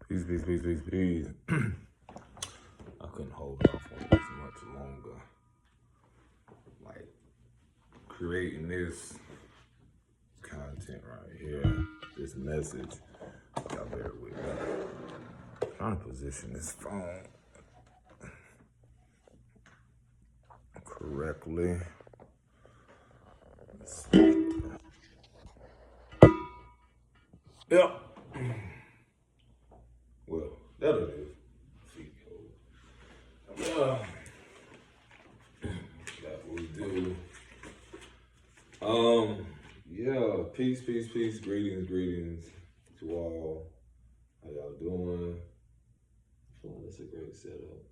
Peace, peace, peace, peace, peace. I couldn't hold off on this much longer. Like creating this content right here, this message. Y'all bear with me. I'm trying to position this phone correctly. Let's see. Yep. Well, that it is. Feet cold. That we do. Yeah. Peace, peace, peace. Greetings to all. How y'all doing? I feel like that's a great setup.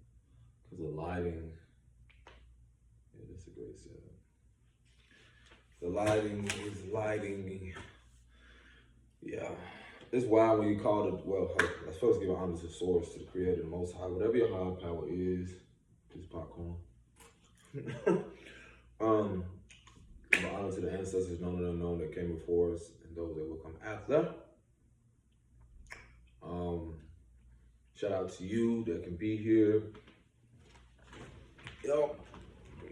Cause the lighting. Yeah, that's a great setup. The lighting is lighting me. Yeah. It's wild when you call it, well, let's first give honor to source, to the creator, the most high, whatever your higher power is, just popcorn. Give honor to the ancestors known and unknown that came before us and those that will come after. Shout out to you that can be here. Yo.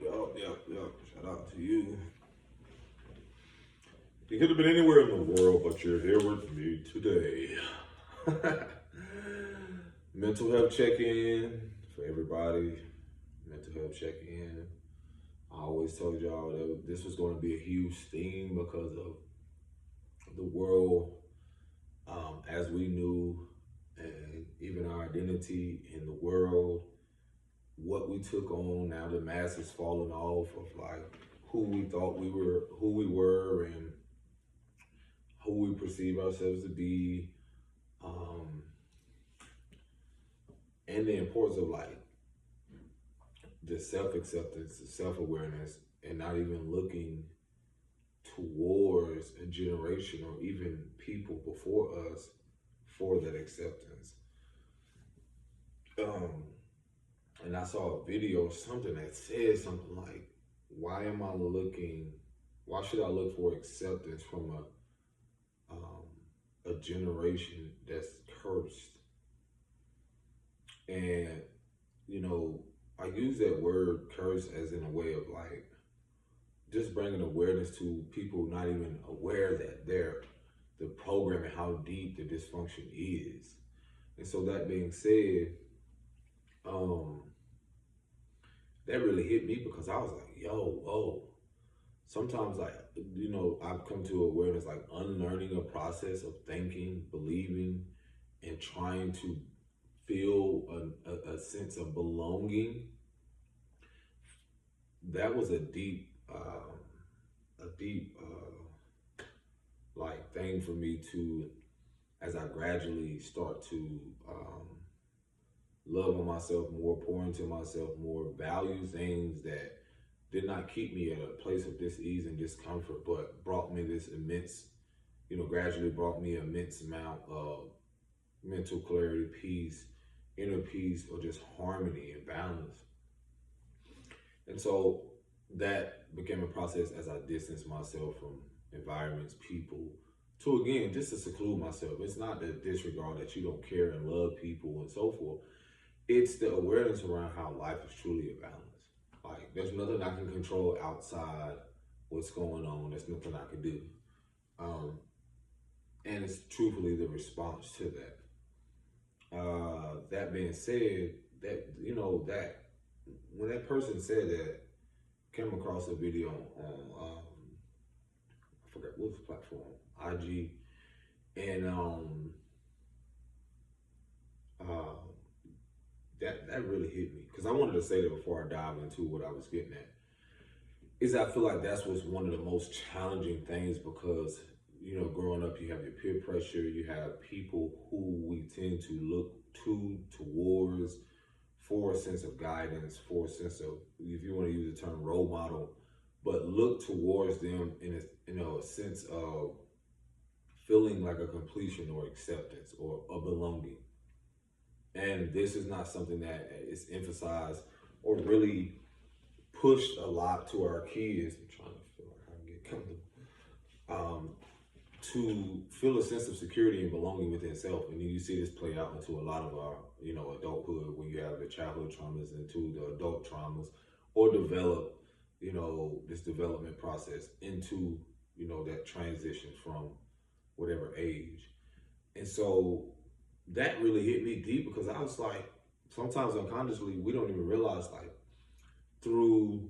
Shout out to you. You could have been anywhere in the world, but you're here with me today. Mental health check-in for everybody. Mental health check-in. I always told y'all that this was going to be a huge theme because of the world as we knew, and even our identity in the world, what we took on. Now the mask is falling off of like who we thought we were, and who we perceive ourselves to be, and the importance of like the self-acceptance, the self-awareness, and not even looking towards a generation or even people before us for that acceptance. And I saw a video or something that said something like, why should I look for acceptance from a generation that's cursed? And, you know, I use that word curse as in a way of like, just bringing awareness to people not even aware that the program and how deep the dysfunction is. And so that being said, that really hit me because I was like, yo, whoa. Sometimes, like, you know, I've come to awareness, like unlearning a process of thinking, believing, and trying to feel a sense of belonging. That was a deep like thing for me to, as I gradually start to love on myself more, pour into myself more, value things that did not keep me at a place of dis-ease and discomfort, but brought me this immense, gradually brought me an immense amount of mental clarity, peace, inner peace, or just harmony and balance. And so that became a process as I distanced myself from environments, people, to again, just to seclude myself. It's not the disregard that you don't care and love people and so forth. It's the awareness around how life is truly a balance. Like, there's nothing I can control outside what's going on. There's nothing I can do. And it's truthfully the response to that. That being said, that when that person said that, came across a video on I forgot what's the platform, IG, and that really hit me because I wanted to say that before I dive into what I was getting at. Is I feel like that's what's one of the most challenging things because growing up you have your peer pressure, you have people who we tend to look towards for a sense of guidance, for a sense of, if you want to use the term, role model, but look towards them in a sense of feeling like a completion or acceptance or a belonging. And this is not something that is emphasized or really pushed a lot to our kids. I'm trying to feel like I can get comfortable. to feel a sense of security and belonging within self. And then you see this play out into a lot of our, adulthood, when you have the childhood traumas into the adult traumas, or develop, this development process into, that transition from whatever age. And so that really hit me deep, because I was like, sometimes unconsciously, we don't even realize, like, through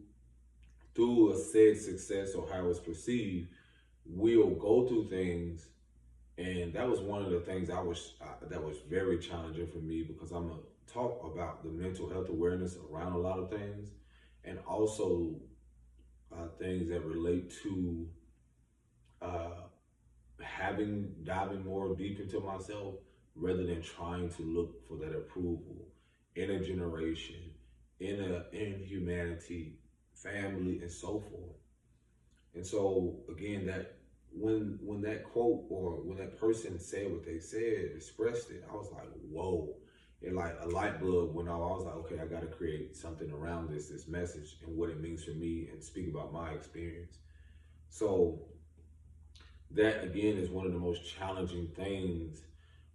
a said success or how it's perceived, we'll go through things. And that was one of the things that was very challenging for me, because I'm gonna talk about the mental health awareness around a lot of things, and also things that relate to diving more deep into myself, rather than trying to look for that approval in a generation, in humanity, family, and so forth. And so again, that when that quote, or when that person said what they said, expressed it, I was like, whoa. And like a light bulb went off. I was like, okay, I got to create something around this message and what it means for me, and speak about my experience. So that again is one of the most challenging things,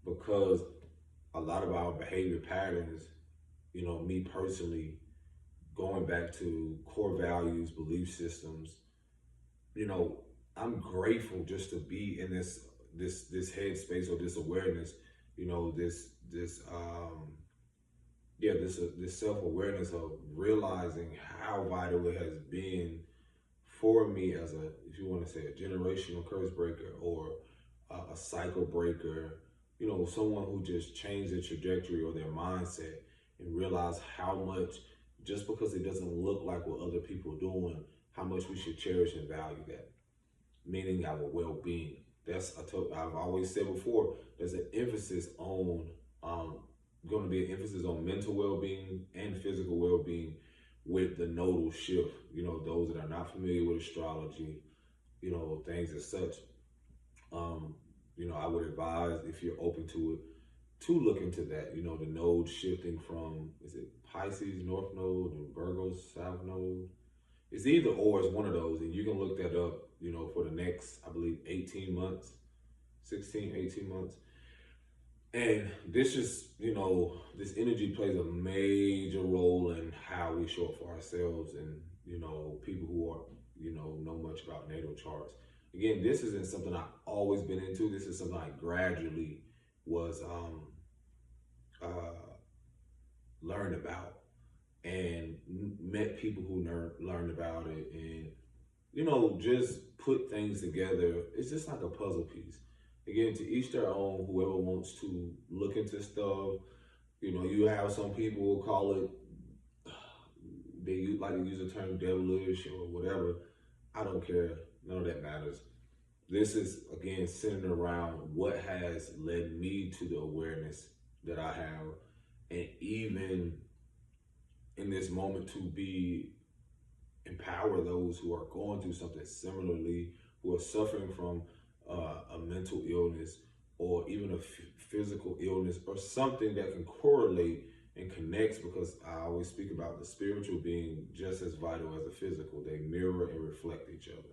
because a lot of our behavior patterns, me personally, going back to core values, belief systems, I'm grateful just to be in this headspace, or this awareness, this self-awareness of realizing how vital it has been for me as a, if you want to say, a generational curse breaker, or a cycle breaker, someone who just changed their trajectory or their mindset, and realize how much, just because it doesn't look like what other people are doing, how much we should cherish and value that, meaning our well-being. I've always said before, there's an emphasis on, going to be an emphasis on mental well-being and physical well-being, with the nodal shift. Those that are not familiar with astrology, things as such, I would advise, if you're open to it, to look into that. The node shifting from, is it Pisces North Node and Virgo South Node? It's either or, it's one of those, and you can look that up, for the next, I believe, 18 months, 16, 18 months. And this is, this energy plays a major role in how we show up for ourselves, and, people who are, know much about natal charts. Again, this isn't something I've always been into. This is something I gradually was learned about, and met people who learned about it, and just put things together. It's just like a puzzle piece. Again, to each their own. Whoever wants to look into stuff, you have some people who call it, they like to use the term devilish or whatever. I don't care. None of that matters. This is, again, centered around what has led me to the awareness that I have, and even in this moment, to empower those who are going through something similarly, who are suffering from a mental illness, or even a physical illness, or something that can correlate and connects, because I always speak about the spiritual being just as vital as the physical. They mirror and reflect each other.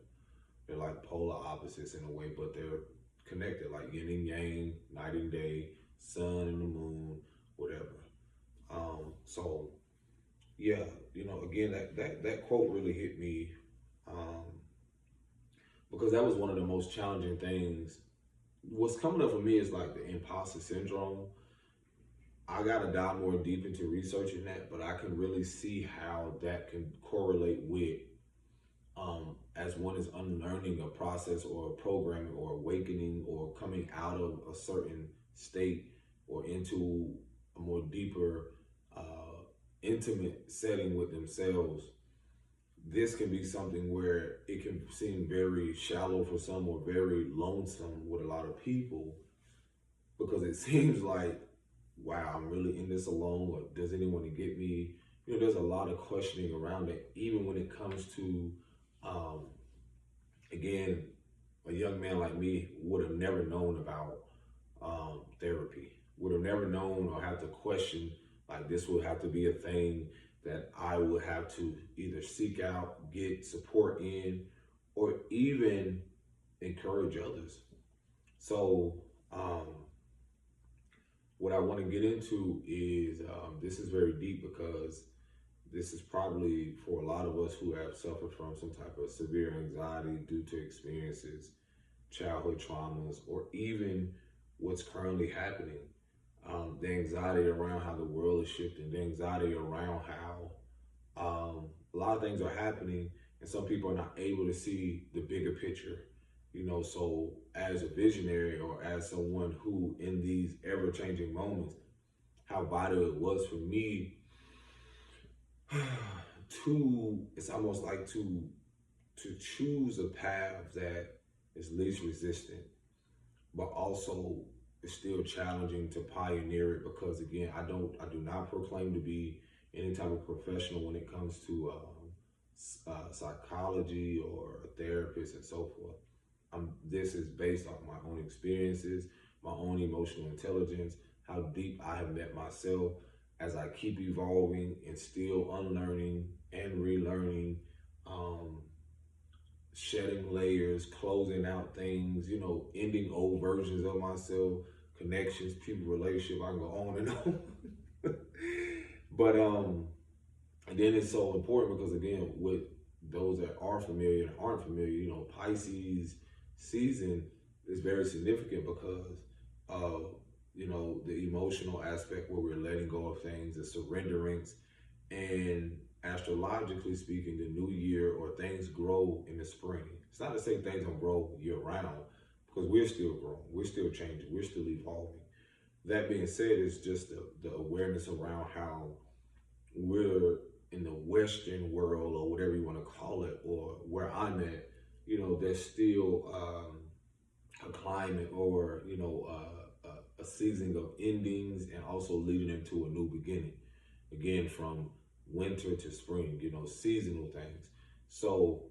They're like polar opposites in a way, but they're connected, like yin and yang, night and day, sun and the moon, whatever. So yeah, again, that quote really hit me, because that was one of the most challenging things. What's coming up for me is like the imposter syndrome. I gotta dive more deep into researching that, but I can really see how that can correlate with, as one is unlearning a process, or a programming, or awakening, or coming out of a certain state, or into a more deeper, intimate setting with themselves. This can be something where it can seem very shallow for some, or very lonesome with a lot of people, because it seems like, wow, I'm really in this alone, or does anyone get me? There's a lot of questioning around it, even when it comes to, again, a young man like me would have never known about therapy, would have never known, or have to question, like, this would have to be a thing that I would have to either seek out, get support in, or even encourage others. So, what I want to get into is this is very deep because this is probably for a lot of us who have suffered from some type of severe anxiety due to experiences, childhood traumas, or even what's currently happening. The anxiety around how the world is shifting, the anxiety around how a lot of things are happening, and some people are not able to see the bigger picture. So as a visionary or as someone who, in these ever changing moments, how vital it was for me it's almost like to choose a path that is least resistant, but also is still challenging to pioneer it. Because again, I do not proclaim to be any type of professional when it comes to psychology or a therapist and so forth. This is based off my own experiences, my own emotional intelligence, how deep I have met myself as I keep evolving and still unlearning and relearning, shedding layers, closing out things, ending old versions of myself, connections, people, relationship. I can go on and on. But and then it's so important because again, with those that are familiar and aren't familiar, Pisces season is very significant because of the emotional aspect where we're letting go of things, the surrenderance, and astrologically speaking, the new year or things grow in the spring. It's not to say things don't grow year round because we're still growing, we're still changing, we're still evolving. That being said, it's just the awareness around how we're in the Western world or whatever you want to call it, or where I'm at, there's still a climate or, a season of endings and also leading into a new beginning. Again, from winter to spring, seasonal things. So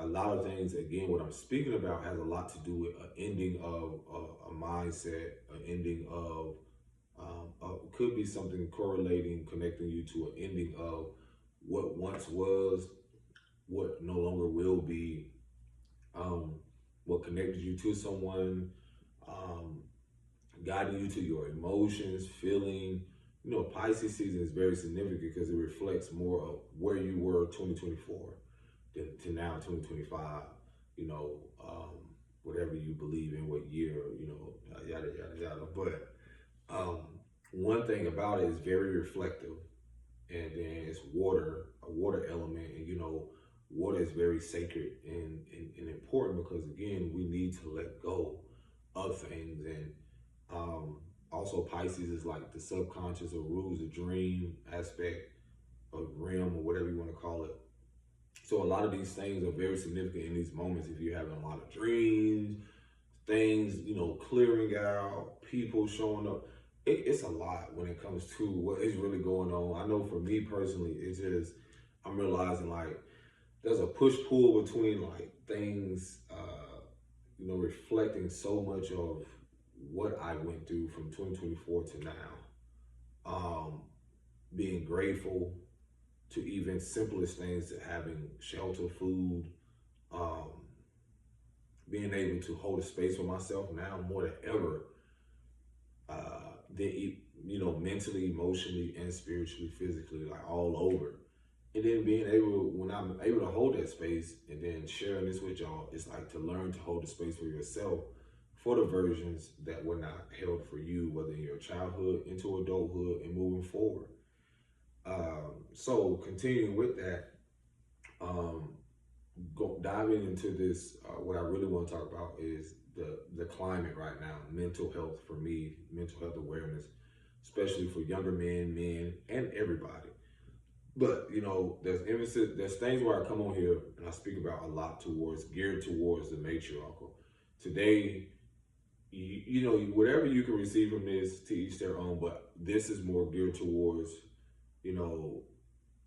a lot of things, again, what I'm speaking about has a lot to do with an ending of a mindset, an ending of, could be something correlating, connecting you to an ending of what once was, what no longer will be, what connected you to someone, guiding you to your emotions, feeling. Pisces season is very significant because it reflects more of where you were 2024 to now 2025. Whatever you believe in, what year, yada yada yada. But one thing about it is very reflective, and then it's water, a water element, and water is very sacred and important because again, we need to let go of things. And also Pisces is like the subconscious or rules the dream aspect of realm or whatever you want to call it. So a lot of these things are very significant in these moments. If you're having a lot of dreams, things, clearing out, people showing up, it's a lot when it comes to what is really going on. I know for me personally, it's just, I'm realizing like there's a push-pull between like things, reflecting so much of what I went through from 2024 to now. Being grateful to even simplest things, to having shelter, food, being able to hold a space for myself now more than ever, mentally, emotionally, and spiritually, physically, like all over. And then being able, when I'm able to hold that space and then sharing this with y'all, it's like to learn to hold the space for yourself for the versions that were not held for you, whether in your childhood, into adulthood, and moving forward. So continuing with that, diving into this, what I really want to talk about is the climate right now, mental health for me, mental health awareness, especially for younger men, and everybody. But there's emphasis, there's things where I come on here and I speak about a lot geared towards the matriarchal. Today, whatever you can receive from this, to each their own, but this is more geared towards,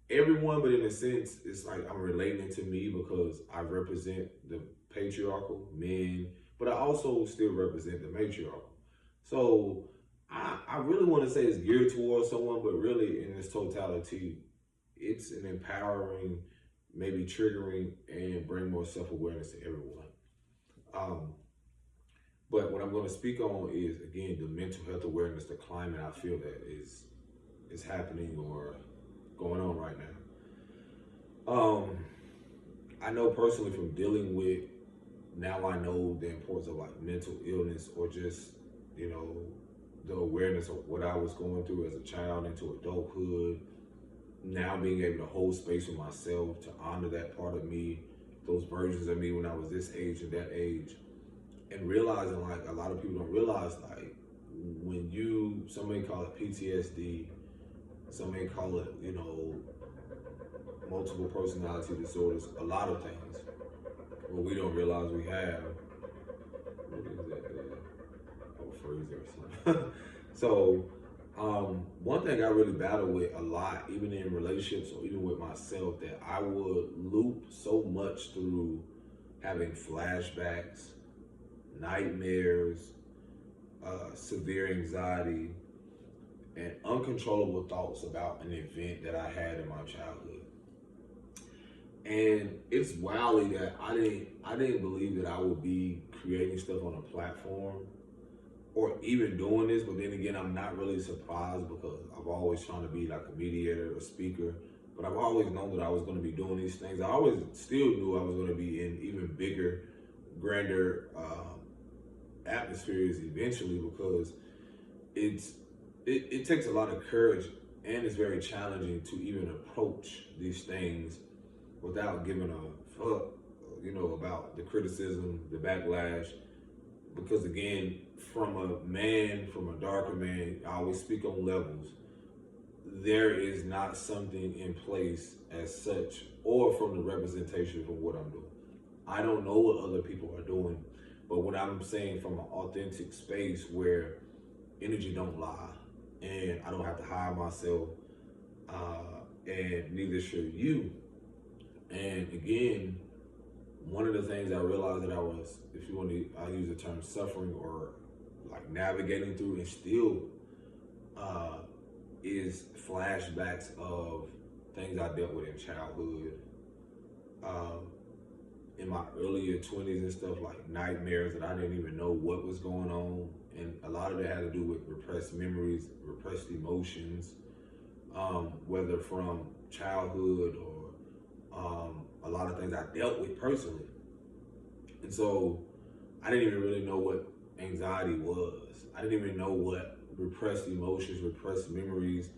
everyone, but in a sense, it's like I'm relating it to me because I represent the patriarchal men, but I also still represent the matriarchal. So I really want to say it's geared towards someone, but really in its totality, it's an empowering, maybe triggering, and bring more self-awareness to everyone. But what I'm going to speak on is, again, the mental health awareness, the climate I feel that is happening or going on right now. I know personally from dealing with, now I know the importance of like mental illness, or just, you know, the awareness of what I was going through as a child into adulthood. Now being able to hold space for myself, to honor that part of me, those versions of me when I was this age and that age, and realizing like a lot of people don't realize, like when you, some may call it PTSD, some may call it, you know, multiple personality disorders, a lot of things. What we don't realize we have, what is that? Freezer or something. So, one thing I really battle with a lot, even in relationships or even with myself, that I would loop so much through having flashbacks, nightmares, severe anxiety, and uncontrollable thoughts about an event that I had in my childhood. And it's wildly that I didn't believe that I would be creating stuff on a platform or even doing this, but then again, I'm not really surprised because I've always trying to be like a mediator, a speaker, but I've always known that I was going to be doing these things. I always still knew I was going to be in even bigger, grander atmospheres eventually, because it takes a lot of courage, and it's very challenging to even approach these things without giving a fuck, you know, about the criticism, the backlash. Because again, from a darker man, I always speak on levels. There is not something in place as such, or from the representation of what I'm doing. I don't know what other people are doing, but what I'm saying from an authentic space where energy don't lie, and I don't have to hide myself, and neither should you. And again, one of the things I realized that I was, if you want to, I use the term suffering or like navigating through and still, is flashbacks of things I dealt with in childhood, in my earlier 20s and stuff, like nightmares that I didn't even know what was going on. And a lot of it had to do with repressed memories, repressed emotions, whether from childhood or a lot of things I dealt with personally. And so I didn't even really know what anxiety was. I didn't even know what repressed emotions, repressed memories.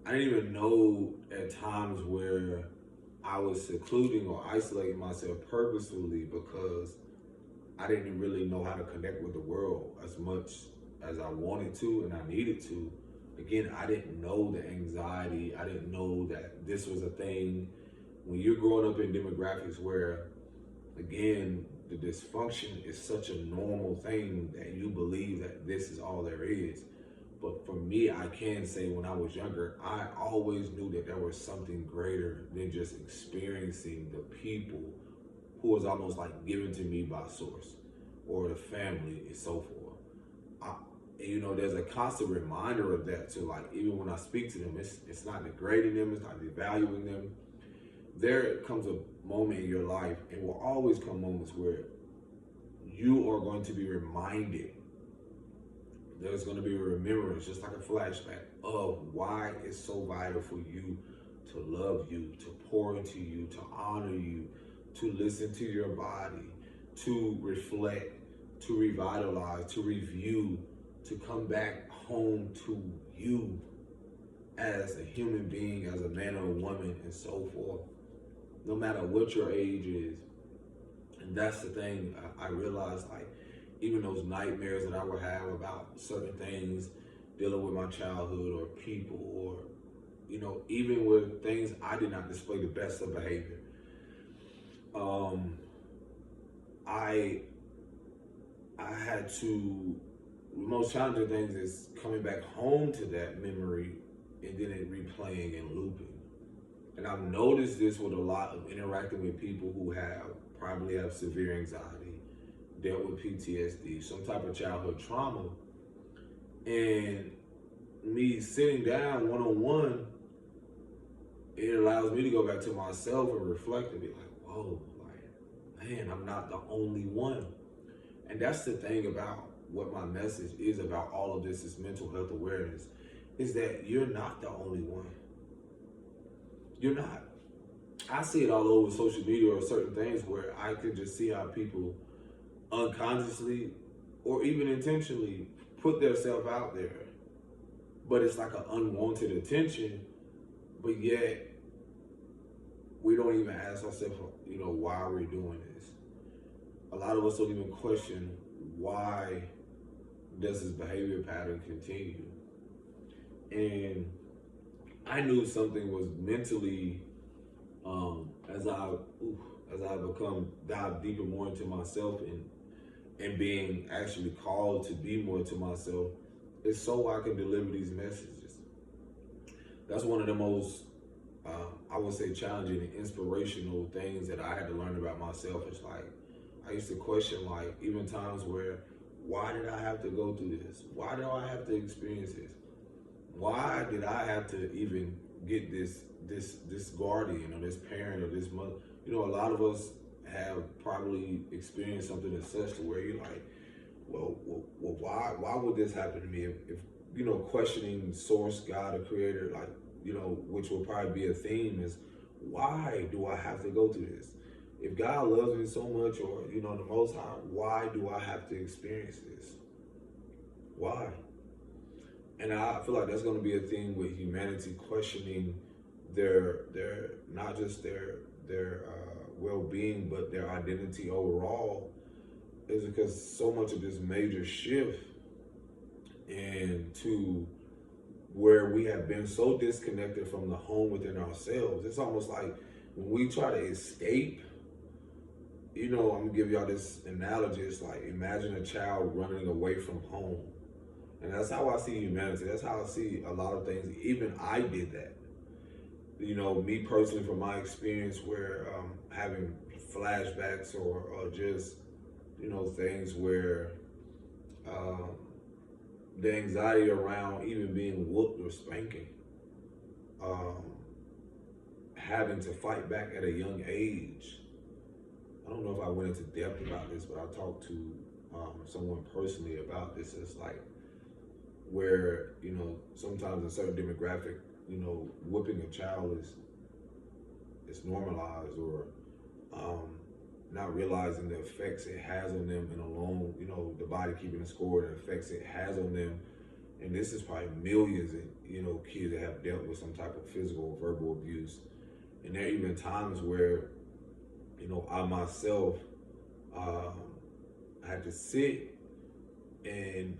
I didn't even know at times where I was secluding or isolating myself purposefully because I didn't really know how to connect with the world as much as I wanted to and I needed to. Again, I didn't know the anxiety. I didn't know that this was a thing. When you're growing up in demographics where, again, the dysfunction is such a normal thing that you believe that this is all there is. But for me, I can say when I was younger, I always knew that there was something greater than just experiencing the people who was almost like given to me by source or the family and so forth. You know, there's a constant reminder of that too. Like, even when I speak to them, it's not degrading them, it's not devaluing them. There comes a moment in your life, and will always come moments where you are going to be reminded. There's going to be a remembrance, just like a flashback, of why it's so vital for you to love you, to pour into you, to honor you, to listen to your body, to reflect, to revitalize, to review, to come back home to you as a human being, as a man or a woman, and so forth, no matter what your age is. And that's the thing I realized, like, even those nightmares that I would have about certain things, dealing with my childhood or people, or, you know, even with things I did not display the best of behavior. I had to, the most challenging things is coming back home to that memory and then it replaying and looping. And I've noticed this with a lot of interacting with people who probably have severe anxiety, dealt with PTSD, some type of childhood trauma. And me sitting down one-on-one, it allows me to go back to myself and reflect and be like, whoa, like, man, I'm not the only one. And that's the thing about what my message is about all of this is mental health awareness, is that you're not the only one. You're not. I see it all over social media or certain things where I can just see how people unconsciously or even intentionally put themselves out there. But it's like an unwanted attention, but yet we don't even ask ourselves, why are we doing this? A lot of us don't even question, why does this behavior pattern continue? And I knew something was mentally, as I dive deeper more into myself and being actually called to be more to myself, is so I can deliver these messages. That's one of the most, I would say, challenging and inspirational things that I had to learn about myself. It's like, I used to question, like, even times where, why did I have to go through this? Why do I have to experience this? Why did I have to even get this guardian or this parent or this mother? A lot of us have probably experienced something as such to where you're like, well, why would this happen to me? If questioning source, God, or creator, like, which will probably be a theme, is why do I have to go through this? If God loves me so much, or, the Most High, why do I have to experience this? Why? And I feel like that's going to be a theme with humanity, questioning their not just their well-being, but their identity overall, is because so much of this major shift into where we have been so disconnected from the home within ourselves. It's almost like when we try to escape, I'm gonna give y'all this analogy. It's like, imagine a child running away from home. And that's how I see humanity. That's how I see a lot of things. Even I did that. Me personally, from my experience, where having flashbacks or just, things where the anxiety around even being whooped or spanking, having to fight back at a young age. I don't know if I went into depth about this, but I talked to someone personally about this. It's like where, sometimes in certain demographic, whooping a child is normalized, or not realizing the effects it has on them in a long, the body keeping a score, the effects it has on them. And this is probably millions of, kids that have dealt with some type of physical or verbal abuse. And there are even times where, I myself, I had to sit and,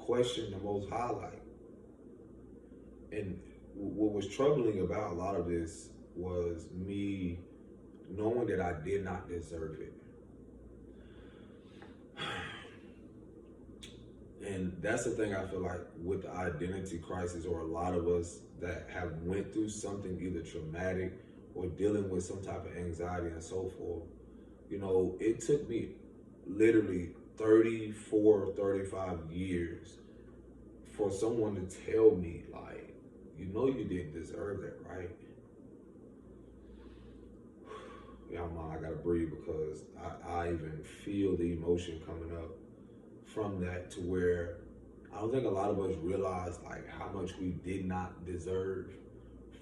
question the Most High. Like, and what was troubling about a lot of this was me knowing that I did not deserve it. And that's the thing I feel like with the identity crisis, or a lot of us that have went through something either traumatic or dealing with some type of anxiety and so forth. It took me literally 34, 35 years for someone to tell me, like, you didn't deserve that, right? Yeah, I gotta breathe, because I even feel the emotion coming up from that, to where I don't think a lot of us realize, like, how much we did not deserve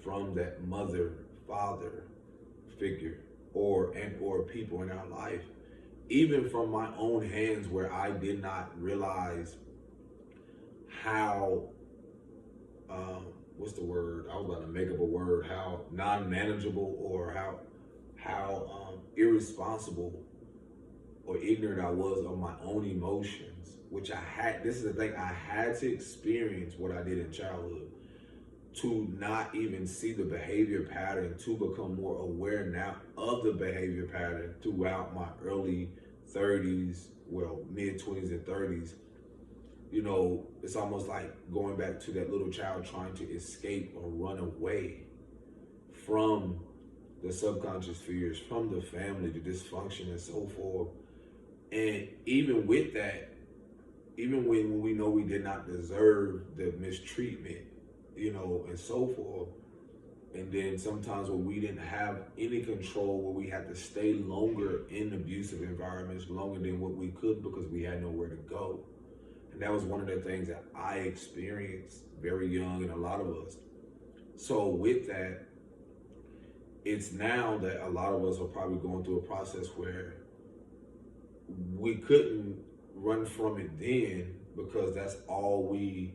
from that mother, father figure, or people in our life. Even from my own hands, where I did not realize how, what's the word? I was about to make up a word, how non-manageable, or how irresponsible or ignorant I was of my own emotions, which this is the thing, I had to experience what I did in childhood to not even see the behavior pattern, to become more aware now of the behavior pattern throughout my early 30s, well, mid 20s and 30s. It's almost like going back to that little child trying to escape or run away from the subconscious fears, from the family, the dysfunction and so forth. And even with that, even when we know we did not deserve the mistreatment, and so forth, and then sometimes when we didn't have any control, where we had to stay longer in abusive environments, longer than what we could, because we had nowhere to go. And that was one of the things that I experienced very young, and a lot of us. So with that, it's now that a lot of us are probably going through a process where we couldn't run from it then because that's all we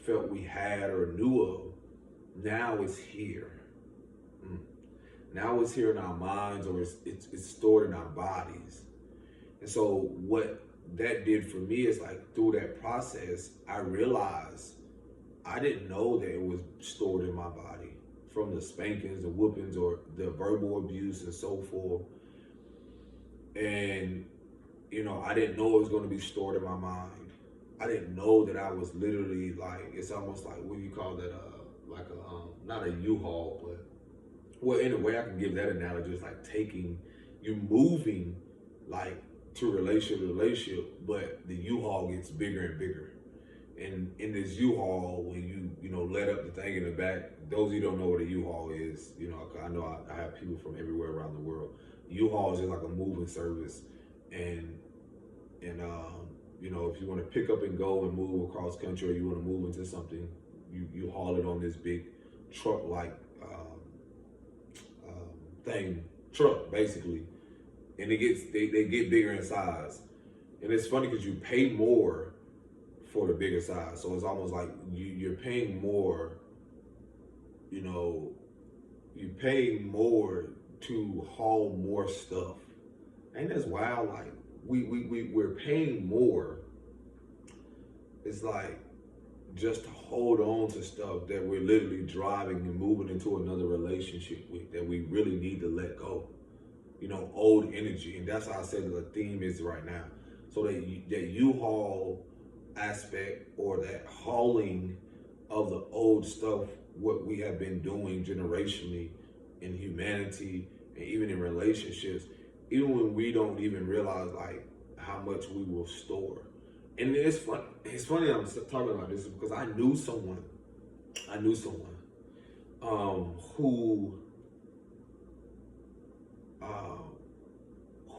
felt we had or knew of. Now it's here. Mm. Now it's here in our minds, or it's stored in our bodies. And so what that did for me is, like, through that process, I realized I didn't know that it was stored in my body from the spankings, the whoopings, or the verbal abuse and so forth. And, I didn't know it was going to be stored in my mind. I didn't know that I was literally, like, it's almost like, what do you call that? Like not a U-Haul, but, well, in a way I can give that analogy. It's like you moving, like, to relationship to relationship, but the U-Haul gets bigger and bigger. And in this U-Haul, when you let up the thing in the back, those of you don't know what a U-Haul is, I know I have people from everywhere around the world. U-Haul is just like a moving service, and if you want to pick up and go and move across country, or you want to move into something, you haul it on this big truck-like truck basically, and they get bigger in size, and it's funny because you pay more for the bigger size, so it's almost like you're paying more. You pay more to haul more stuff. Ain't that's wild? Like we're paying more. It's like just to hold on to stuff that we're literally driving and moving into another relationship with, that we really need to let go. Old energy, and that's how I said the theme is right now. So that U-Haul aspect, or that hauling of the old stuff, what we have been doing generationally in humanity and even in relationships, even when we don't even realize, like, how much we will store. And it's funny I'm talking about this because I knew someone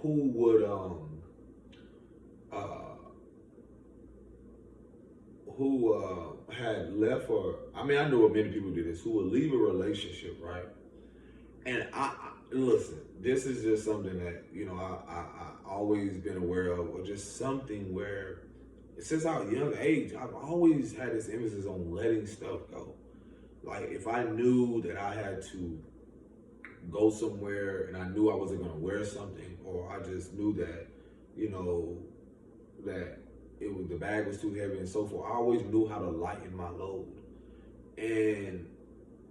who would had left, or I know many people do this, who would leave a relationship, right? And I listen, this is just something that I always been aware of, or just something where since our young age I've always had this emphasis on letting stuff go. Like, if I knew that I had to go somewhere and I knew I wasn't going to wear something, or I just knew that that the bag was too heavy and so forth, I always knew how to lighten my load. And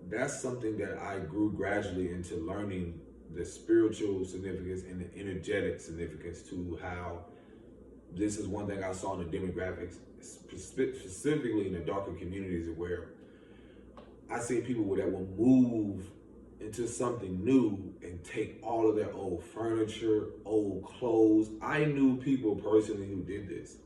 that's something that I grew gradually into learning, the spiritual significance and the energetic significance to how this is one thing I saw in the demographics, specifically in the darker communities, where I see people that will move into something new and take all of their old furniture, old clothes. I knew people personally who did this.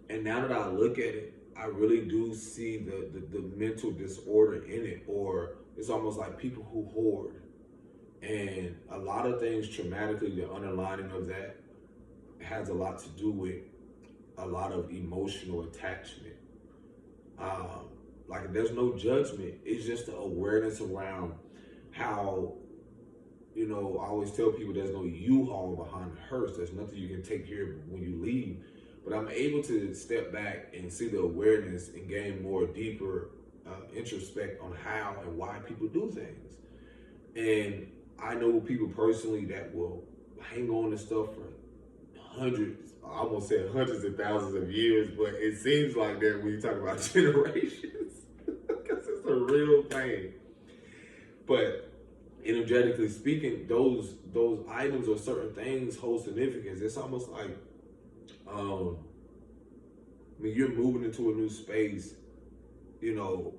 And now that I look at it, I really do see the mental disorder in it, or it's almost like people who hoard. And a lot of things traumatically, the underlining of that has a lot to do with a lot of emotional attachment. Like, there's no judgment. It's just the awareness around how, I always tell people there's no U-Haul behind the hearse. There's nothing you can take here when you leave. But I'm able to step back and see the awareness and gain more deeper introspect on how and why people do things. And I know people personally that will hang on to stuff for hundreds, I almost said hundreds of thousands of years, but it seems like that when you talk about generations, because it's a real thing. But energetically speaking, those items or certain things hold significance. It's almost like when you're moving into a new space, a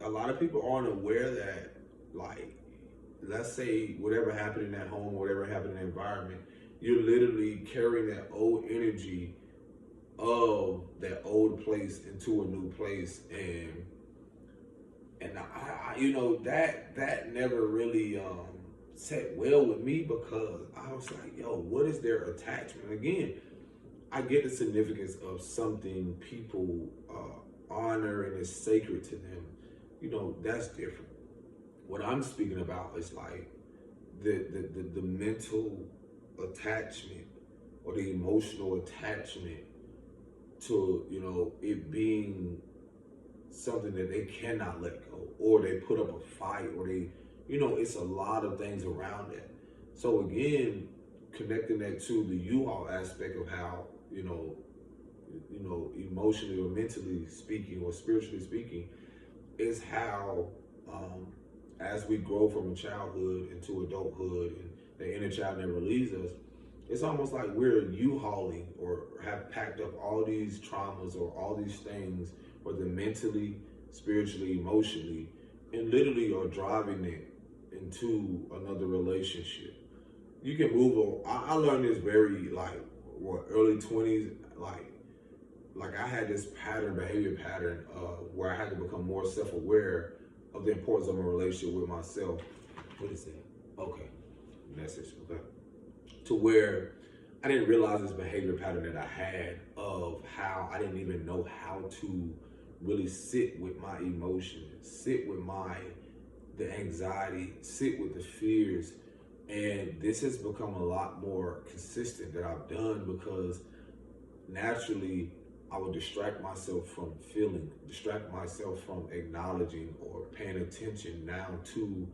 lot of people aren't aware that, like, let's say whatever happened in that home, whatever happened in the environment, you're literally carrying that old energy of that old place into a new place. And that never really sat well with me, because I was like, yo, what is their attachment? Again, I get the significance of something people honor and is sacred to them. That's different. What I'm speaking about is like the mental attachment or the emotional attachment to it being something that they cannot let go, or they put up a fight, or it's a lot of things around that. So again, connecting that to the U-Haul aspect of how emotionally or mentally speaking or spiritually speaking, is how as we grow from childhood into adulthood and the inner child never leaves us, it's almost like we're U-hauling or have packed up all these traumas or all these things, whether mentally, spiritually, emotionally, and literally are driving it into another relationship. You can move on. I learned this very early 20s, like I had this behavior pattern where I had to become more self-aware of the importance of a relationship with myself. What is it? Okay. Message. Okay. To where I didn't realize this behavior pattern that I had of how I didn't even know how to really sit with my emotions, sit with the anxiety, sit with the fears. And this has become a lot more consistent that I've done, because naturally I would distract myself from feeling, distract myself from acknowledging or paying attention now to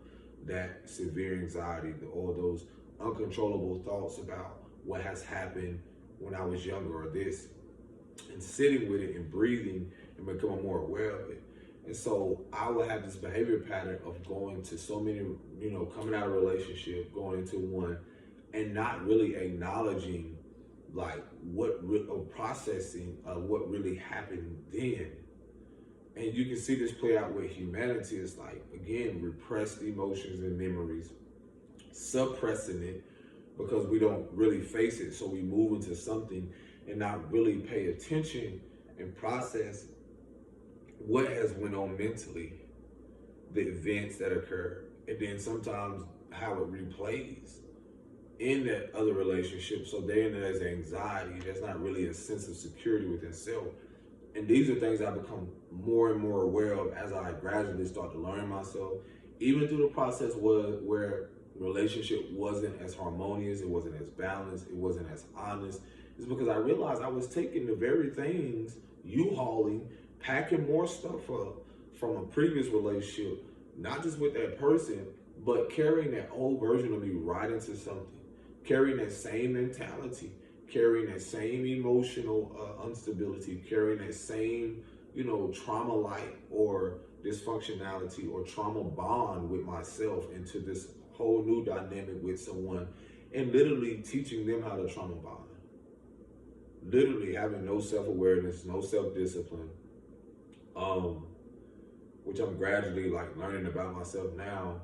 that severe anxiety or those uncontrollable thoughts about what has happened when I was younger or this, and sitting with it and breathing and becoming more aware of it. And so I would have this behavior pattern of going to so many, coming out of a relationship, going into one, and not really acknowledging or processing what really happened then. And you can see this play out with humanity. It's like, again, repressed emotions and memories, suppressing it because we don't really face it. So we move into something and not really pay attention and process what has went on mentally, the events that occur, and then sometimes how it replays in that other relationship. So then there's anxiety. There's not really a sense of security within self. And these are things I become more and more aware of as I gradually start to learn myself, even through the process where relationship wasn't as harmonious, it wasn't as balanced, it wasn't as honest. It's because I realized I was taking the very things, U-hauling, packing more stuff up from a previous relationship, not just with that person, but carrying that old version of me right into something, carrying that same mentality, carrying that same emotional instability, carrying that same, trauma-like or dysfunctionality or trauma bond with myself into this whole new dynamic with someone, and literally teaching them how to trauma bond. Literally having no self-awareness, no self-discipline, which I'm gradually learning about myself now.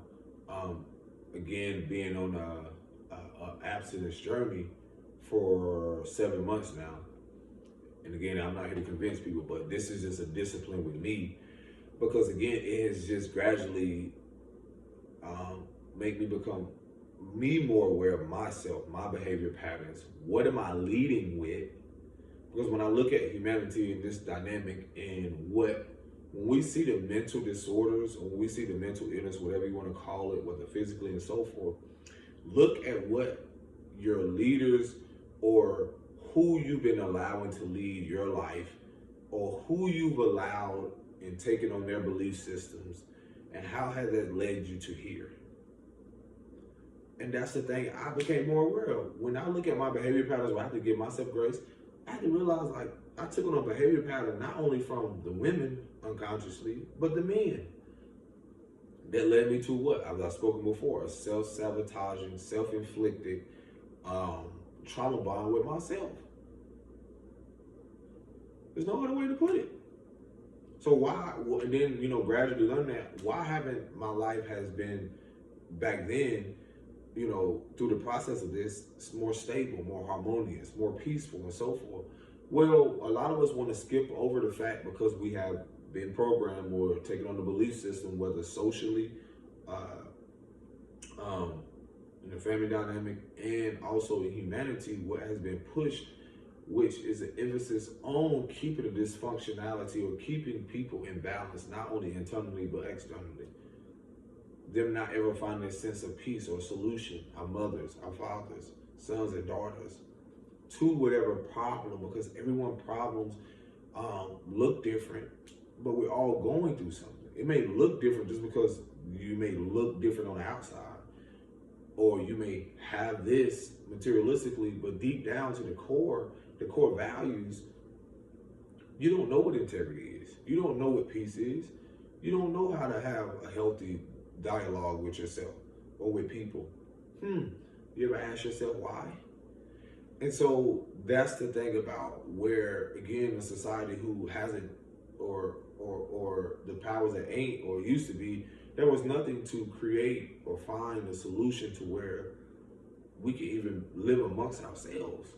Again, being on a abstinence journey for 7 months now. And again, I'm not here to convince people, but this is just a discipline with me, because again, it has just gradually make me become more aware of myself, my behavior patterns. What am I leading with? Because when I look at humanity and this dynamic, and when we see the mental disorders, or when we see the mental illness, whatever you want to call it, whether physically and so forth, look at what your leaders or who you've been allowing to lead your life, or who you've allowed and taken on their belief systems, and how has that led you to here. And that's the thing I became more aware of. When I look at my behavior patterns where I have to give myself grace, I had to realize I took on a behavior pattern not only from the women unconsciously, but the men. That led me to what? As I've spoken before, a self-sabotaging, self-inflicted trauma bond with myself. There's no other way to put it. So why, and then, gradually learn that, why haven't my life has been back then, through the process of this, it's more stable, more harmonious, more peaceful, and so forth? Well, a lot of us want to skip over the fact, because we have been programmed or taken on the belief system, whether socially, in the family dynamic, and also in humanity, what has been pushed which is an emphasis on keeping the dysfunctionality or keeping people in balance, not only internally but externally. Them not ever finding a sense of peace or solution, our mothers, our fathers, sons and daughters, to whatever problem, because everyone's problems look different, but we're all going through something. It may look different just because you may look different on the outside, or you may have this materialistically, but deep down to the core values, you don't know what integrity is. You don't know what peace is. You don't know how to have a healthy dialogue with yourself or with people. You ever ask yourself why? And so that's the thing about where, again, a society who hasn't, or the powers that ain't, or used to be, there was nothing to create or find a solution to where we can even live amongst ourselves.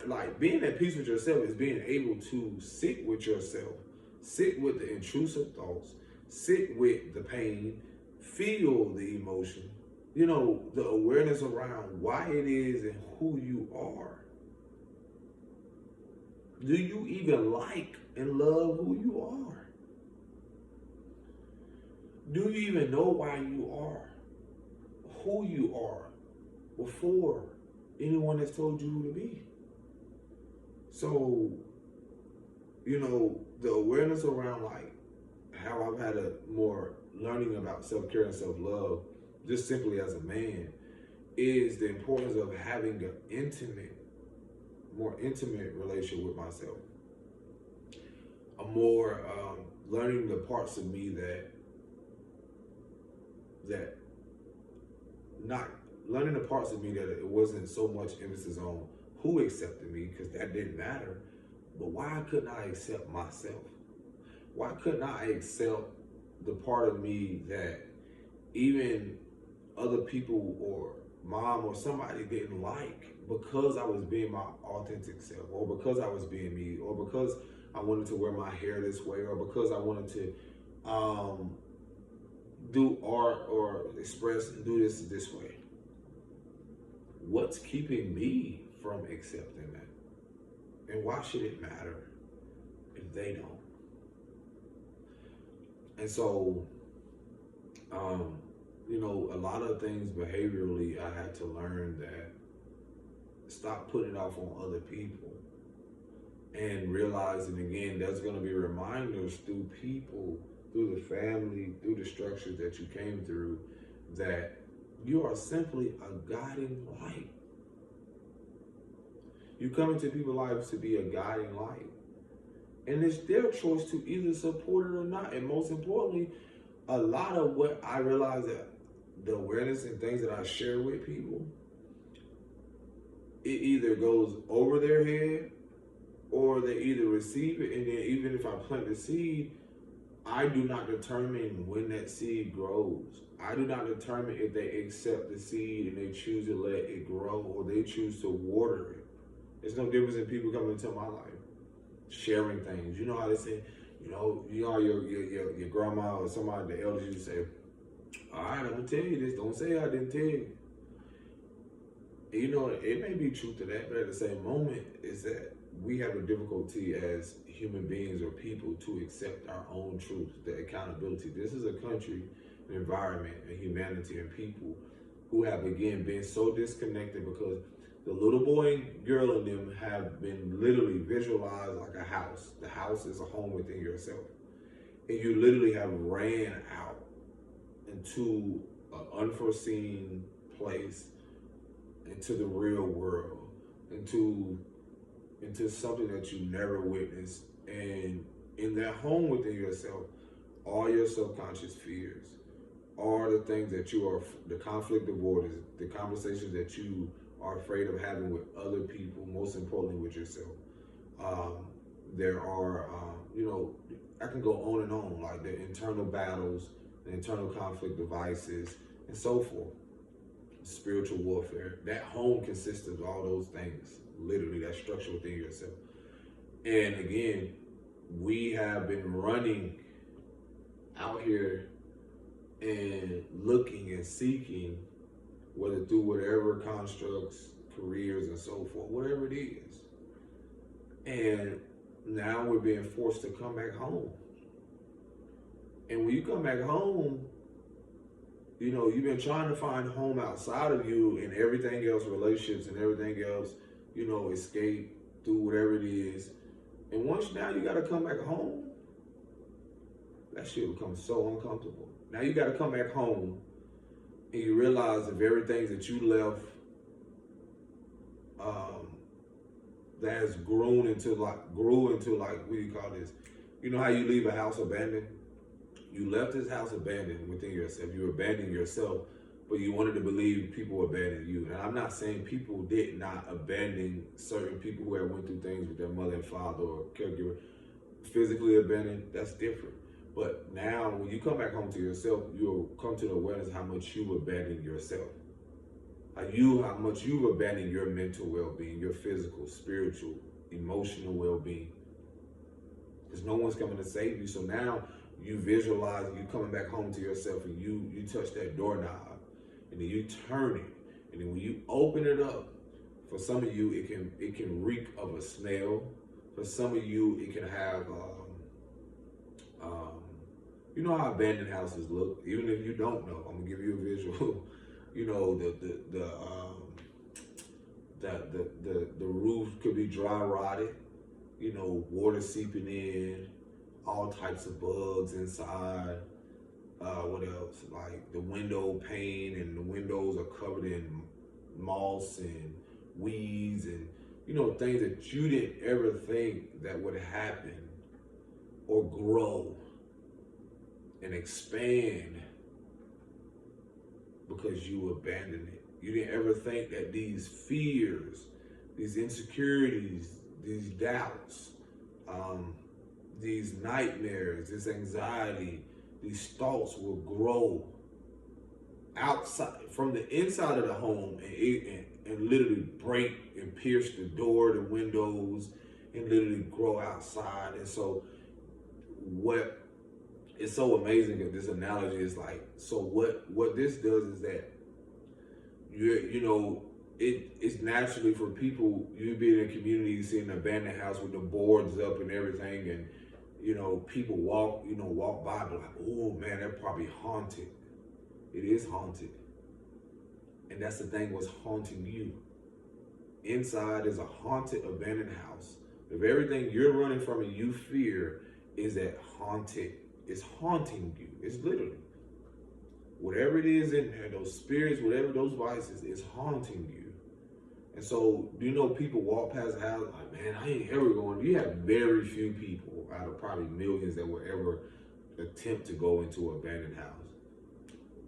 Like being at peace with yourself is being able to sit with yourself, sit with the intrusive thoughts, sit with the pain, feel the emotion, the awareness around why it is and who you are. Do you even like and love who you are? Do you even know why you are who you are before anyone has told you who to be? So, the awareness around like how I've had a more learning about self-care and self-love, just simply as a man, is the importance of having an more intimate relationship with myself. A more learning the parts of me not learning the parts of me that it wasn't so much emphasis on who accepted me, because that didn't matter, but why couldn't I accept myself? Why couldn't I accept the part of me that even other people or mom or somebody didn't like, because I was being my authentic self, or because I was being me, or because I wanted to wear my hair this way, or because I wanted to do art or express and do this way? What's keeping me from accepting that? And why should it matter if they don't? And so, a lot of things behaviorally, I had to learn that stop putting it off on other people, and realizing, again, there's going to be reminders through people, through the family, through the structures that you came through, that you are simply a guiding light. You come into people's lives to be a guiding light. And it's their choice to either support it or not. And most importantly, a lot of what I realize, that the awareness and things that I share with people, it either goes over their head, or they either receive it, and then even if I plant the seed, I do not determine when that seed grows. I do not determine if they accept the seed and they choose to let it grow, or they choose to water it. There's no difference in people coming into my life, sharing things. You know how they say, you know how your grandma or somebody, the elders, used to say, all right, I'm gonna tell you this, don't say I didn't tell you. It may be truth to that, but at the same moment, is that we have a difficulty as human beings or people to accept our own truth, the accountability. This is a country, an environment, a humanity, and people who have, again, been so disconnected, because the little boy and girl in them have been literally visualized like a house. The house is a home within yourself. And you literally have ran out into an unforeseen place, into the real world, into something that you never witnessed. And in that home within yourself, all your subconscious fears are the things that you are, the conflict avoidance, the conversations that you are afraid of having with other people, most importantly with yourself. There are, I can go on and on, like the internal battles, the internal conflict devices, and so forth. Spiritual warfare. That home consists of all those things, literally, that structure within yourself. And again, we have been running out here and looking and seeking, whether through whatever constructs, careers and so forth, whatever it is. And now we're being forced to come back home. And when you come back home, you've been trying to find home outside of you and everything else, relationships and everything else, escape through whatever it is. And once now you got to come back home, that shit becomes so uncomfortable. Now you got to come back home and you realize the very things that you left that has grew into like, what do you call this? You know how you leave a house abandoned? You left this house abandoned within yourself. You abandoned yourself, but you wanted to believe people abandoned you. And I'm not saying people did not abandon certain people who had went through things with their mother and father or caregiver. Physically abandoned, that's different. But now when you come back home to yourself, you'll come to the awareness of how much you abandoned yourself. How much you've abandoned your mental well-being, your physical, spiritual, emotional well-being. Because no one's coming to save you. So now you visualize you coming back home to yourself, and you touch that doorknob, and then you turn it, and then when you open it up, for some of you it can reek of a smell. For some of you it can have you know how abandoned houses look. Even if you don't know, I'm gonna give you a visual. The roof could be dry rotted. Water seeping in, all types of bugs inside. What else? Like the window pane, and the windows are covered in moss and weeds, and things that you didn't ever think that would happen or grow and expand because you abandoned it. You didn't ever think that these fears, these insecurities, these doubts, these nightmares, this anxiety, these thoughts will grow outside, from the inside of the home, and literally break and pierce the door, the windows, and literally grow outside. And so what is so amazing of this analogy is like, so what this does is that it's naturally for people, you be in a community, you see an abandoned house with the boards up and everything, and people walk by, but like, oh man, they're probably haunted. It is haunted. And that's the thing, what's haunting you. Inside is a haunted, abandoned house. If everything you're running from and you fear is that haunted, it's haunting you. It's literally, whatever it is in there, those spirits, whatever those vices, is haunting you. And so, people walk past the house like, man, I ain't ever going. You have very few people out of probably millions that will ever attempt to go into an abandoned house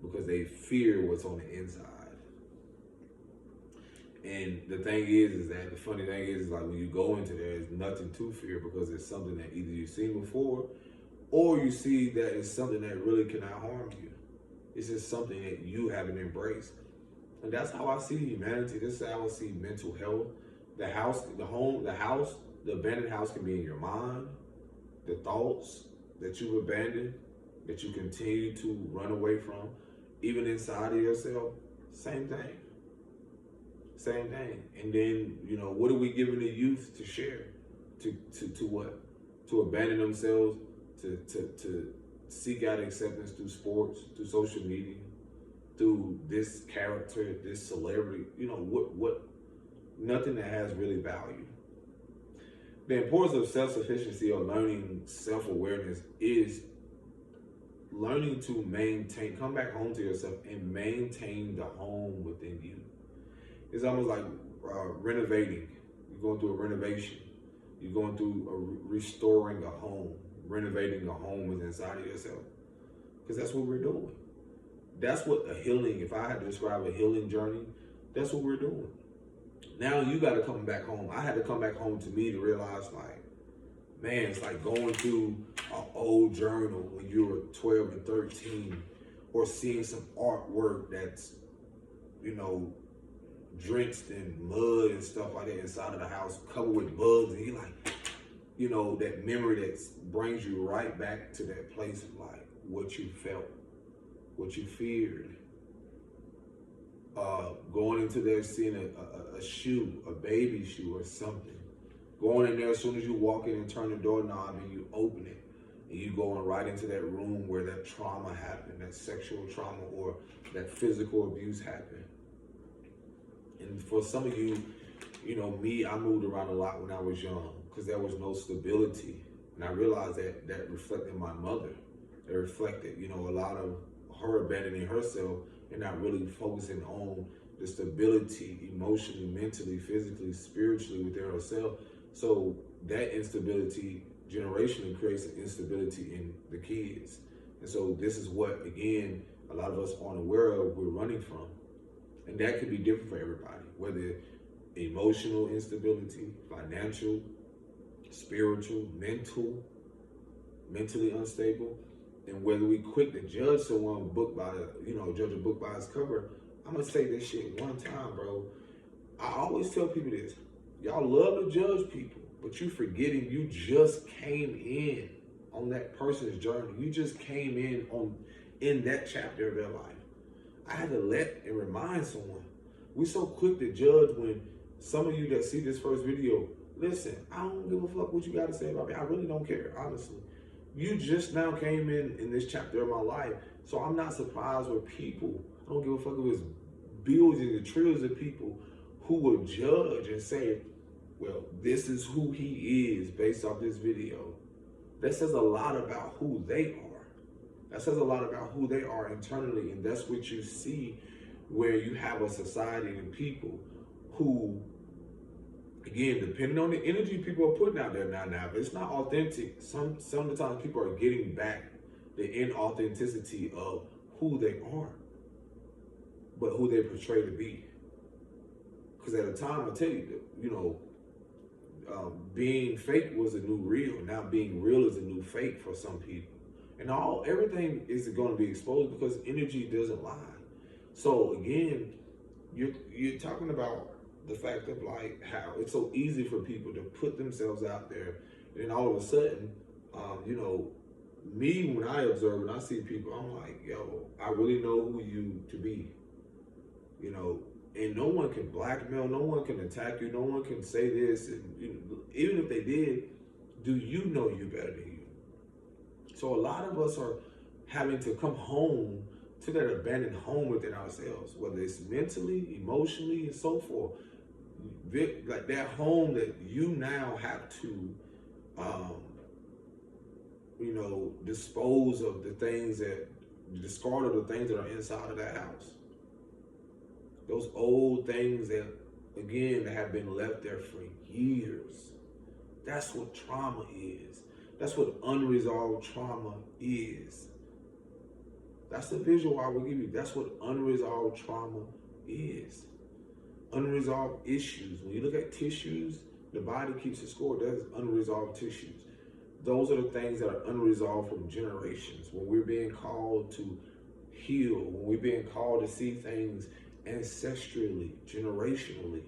because they fear what's on the inside. And the thing is that the funny thing is like when you go into there, there's nothing to fear because it's something that either you've seen before or you see that it's something that really cannot harm you. It's just something that you haven't embraced. And that's how I see humanity. This is how I see mental health. The house, the abandoned house can be in your mind, the thoughts that you've abandoned, that you continue to run away from, even inside of yourself, same thing. Same thing. And then, what are we giving the youth to share? To what? To abandon themselves, to seek out acceptance through sports, through social media, through this character, this celebrity, what nothing that has really value. The importance of self-sufficiency or learning self-awareness is learning to come back home to yourself and maintain the home within you. It's almost like renovating. You're going through a renovation. You're going through restoring a home, renovating a home within inside of yourself. Because that's what we're doing. That's what a healing, if I had to describe a healing journey, that's what we're doing. Now you got to come back home. I had to come back home to me to realize, like, man, it's like going through an old journal when you were 12 and 13, or seeing some artwork that's, drenched in mud and stuff like that inside of the house, covered with bugs, and you like, that memory that brings you right back to that place of like what you felt, what you feared, Going into there, seeing a shoe, a baby shoe or something. Going in there as soon as you walk in and turn the doorknob and you open it. And you going right into that room where that trauma happened, that sexual trauma or that physical abuse happened. And for some of you, you know, me, I moved around a lot when I was young because there was no stability. And I realized that reflected my mother. It reflected, you know, a lot of her abandoning herself and not really focusing on the stability emotionally, mentally, physically, spiritually within herself. So that instability generationally creates an instability in the kids. And so this is what, again, a lot of us aren't aware of, we're running from. And that could be different for everybody, whether emotional instability, financial, spiritual, mentally unstable, and whether we quick to judge someone book by, judge a book by its cover. I'm gonna say this shit one time, bro. I always tell people this. Y'all love to judge people, but you forgetting you just came in on that person's journey. You just came in that chapter of their life. I had to let and remind someone. We're so quick to judge when some of you that see this first video, listen, I don't give a fuck what you got to say about me. I really don't care, honestly. You just now came in this chapter of my life, so I'm not surprised with people. I don't give a fuck if it's billions and trillions of people who will judge and say, well, this is who he is based off this video. That says a lot about who they are. That says a lot about who they are internally, and that's what you see where you have a society and people who, again, depending on the energy people are putting out there now, but it's not authentic. Some of the times people are getting back the inauthenticity of who they are, but who they portray to be. Because at a time, I tell you, being fake was a new real. Now being real is a new fake for some people. And everything is going to be exposed because energy doesn't lie. So again, you're talking about the fact of like how it's so easy for people to put themselves out there, and then all of a sudden, me, when I observe and I see people, I'm like, yo, I really know who you to be, and no one can blackmail, no one can attack you, no one can say this, and even if they did, do you know you better than you? So a lot of us are having to come home to that abandoned home within ourselves, whether it's mentally, emotionally, and so forth. Like that home that you now have to, dispose of the things discard of the things that are inside of that house. Those old things that, again, that have been left there for years. That's what trauma is. That's what unresolved trauma is. That's the visual I will give you. That's what unresolved trauma is. Unresolved issues. When you look at tissues, the body keeps a score. That's unresolved tissues. Those are the things that are unresolved from generations. When we're being called to heal, when we're being called to see things ancestrally, generationally,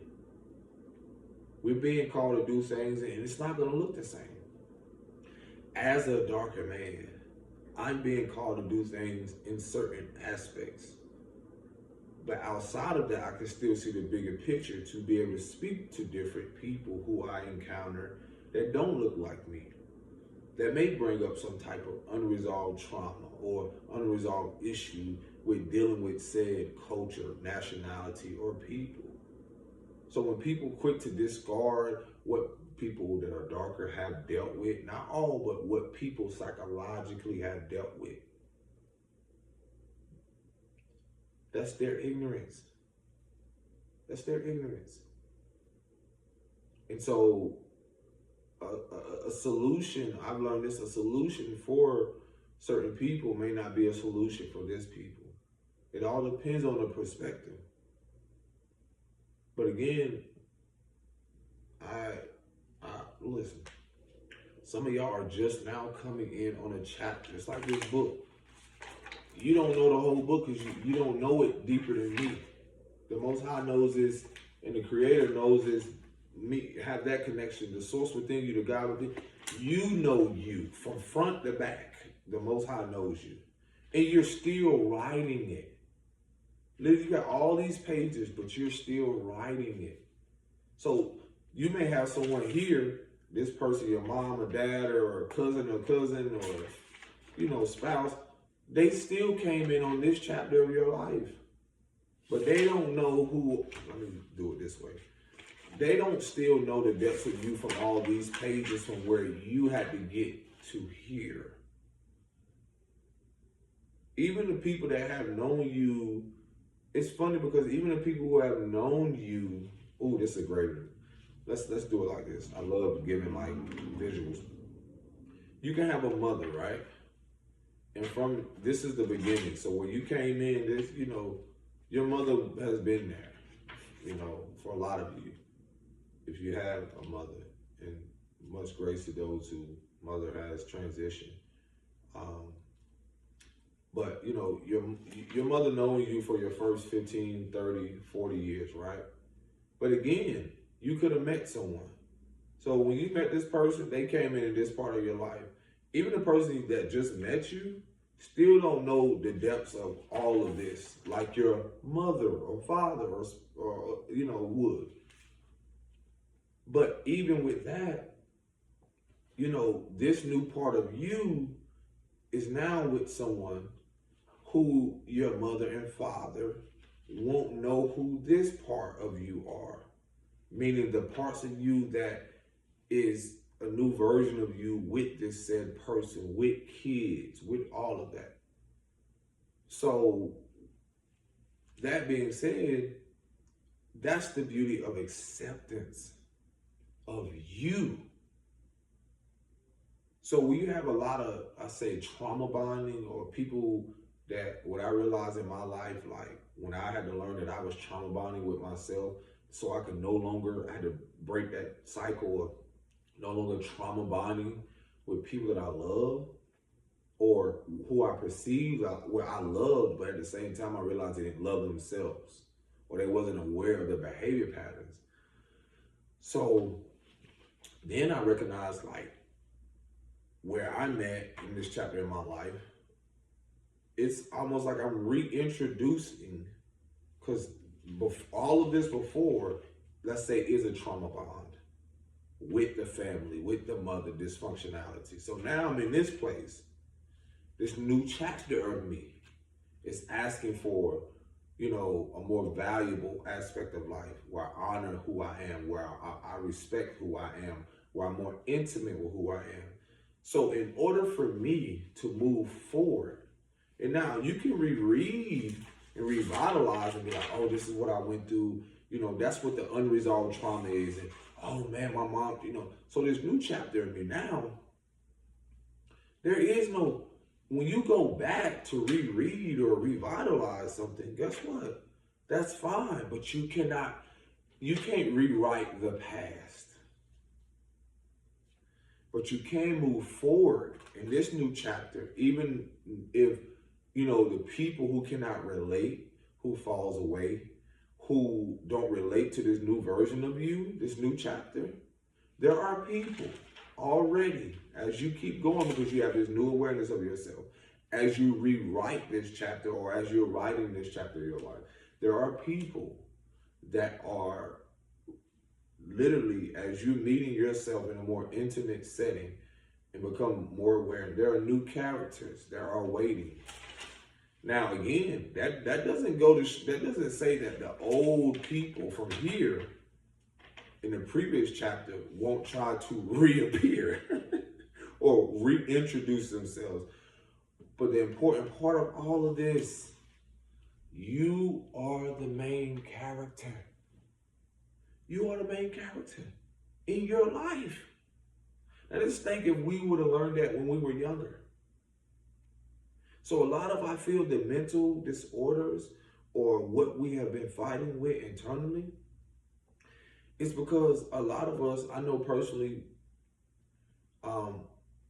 we're being called to do things and it's not going to look the same. As a darker man, I'm being called to do things in certain aspects. But outside of that, I can still see the bigger picture to be able to speak to different people who I encounter that don't look like me, that may bring up some type of unresolved trauma or unresolved issue with dealing with said culture, nationality, or people. So when people quick to discard what people that are darker have dealt with, not all, but what people psychologically have dealt with, that's their ignorance. That's their ignorance. And so a solution, I've learned this, a solution for certain people may not be a solution for this people. It all depends on the perspective. But again, I listen, some of y'all are just now coming in on a chapter. It's like this book. You don't know the whole book because you don't know it deeper than me. The Most High knows this, and the Creator knows this. Me have that connection. The source within you, the God within you, know you from front to back. The Most High knows you, and you're still writing it. Literally, you got all these pages, but you're still writing it. So you may have someone here, this person, your mom or dad or cousin or spouse, they still came in on this chapter of your life. But they don't know who, let me do it this way. They don't still know the depths of you from all these pages from where you had to get to here. Even the people that have known you, it's funny because even the people who have known you, oh, this is a great one. Let's do it like this. I love giving like visuals. You can have a mother, right? And from this is the beginning. So when you came in, this, your mother has been there, for a lot of you. If you have a mother, and much grace to those who mother has transitioned. But your mother knowing you for your first 15, 30, 40 years, right? But again, you could have met someone. So when you met this person, they came into this part of your life. Even the person that just met you still don't know the depths of all of this, like your mother or father or would. But even with that, this new part of you is now with someone who your mother and father won't know who this part of you are. Meaning the parts of you that is a new version of you with this said person, with kids, with all of that. So that being said, that's the beauty of acceptance of you. So when you have a lot of, I say, trauma bonding, or people that, what I realized in my life, like when I had to learn that I was trauma bonding with myself, so I could I had to break that cycle of no longer trauma bonding with people that I love or who I perceived where I loved, but at the same time I realized they didn't love themselves or they wasn't aware of their behavior patterns. So then I recognized like where I'm at in this chapter in my life, it's almost like I'm reintroducing, because all of this before, let's say, is a trauma bond with the family, with the mother, dysfunctionality. So now I'm in this place, this new chapter of me is asking for, a more valuable aspect of life where I honor who I am, where I respect who I am, where I'm more intimate with who I am. So in order for me to move forward, and now you can reread and revitalize and be like, oh, this is what I went through. That's what the unresolved trauma is. And oh man, my mom, so this new chapter in me now, there is no, when you go back to reread or revitalize something, guess what? That's fine, but you can't rewrite the past. But you can move forward in this new chapter, even if, the people who cannot relate, who falls away, who don't relate to this new version of you, this new chapter, there are people already, as you keep going, because you have this new awareness of yourself, as you rewrite this chapter or as you're writing this chapter of your life, there are people that are literally, as you meeting yourself in a more intimate setting and become more aware, there are new characters that are waiting. Now again, that doesn't say that the old people from here in the previous chapter won't try to reappear or reintroduce themselves. But the important part of all of this, you are the main character. You are the main character in your life. Now just think if we would have learned that when we were younger. So a lot of, I feel, the mental disorders or what we have been fighting with internally is because a lot of us, I know personally,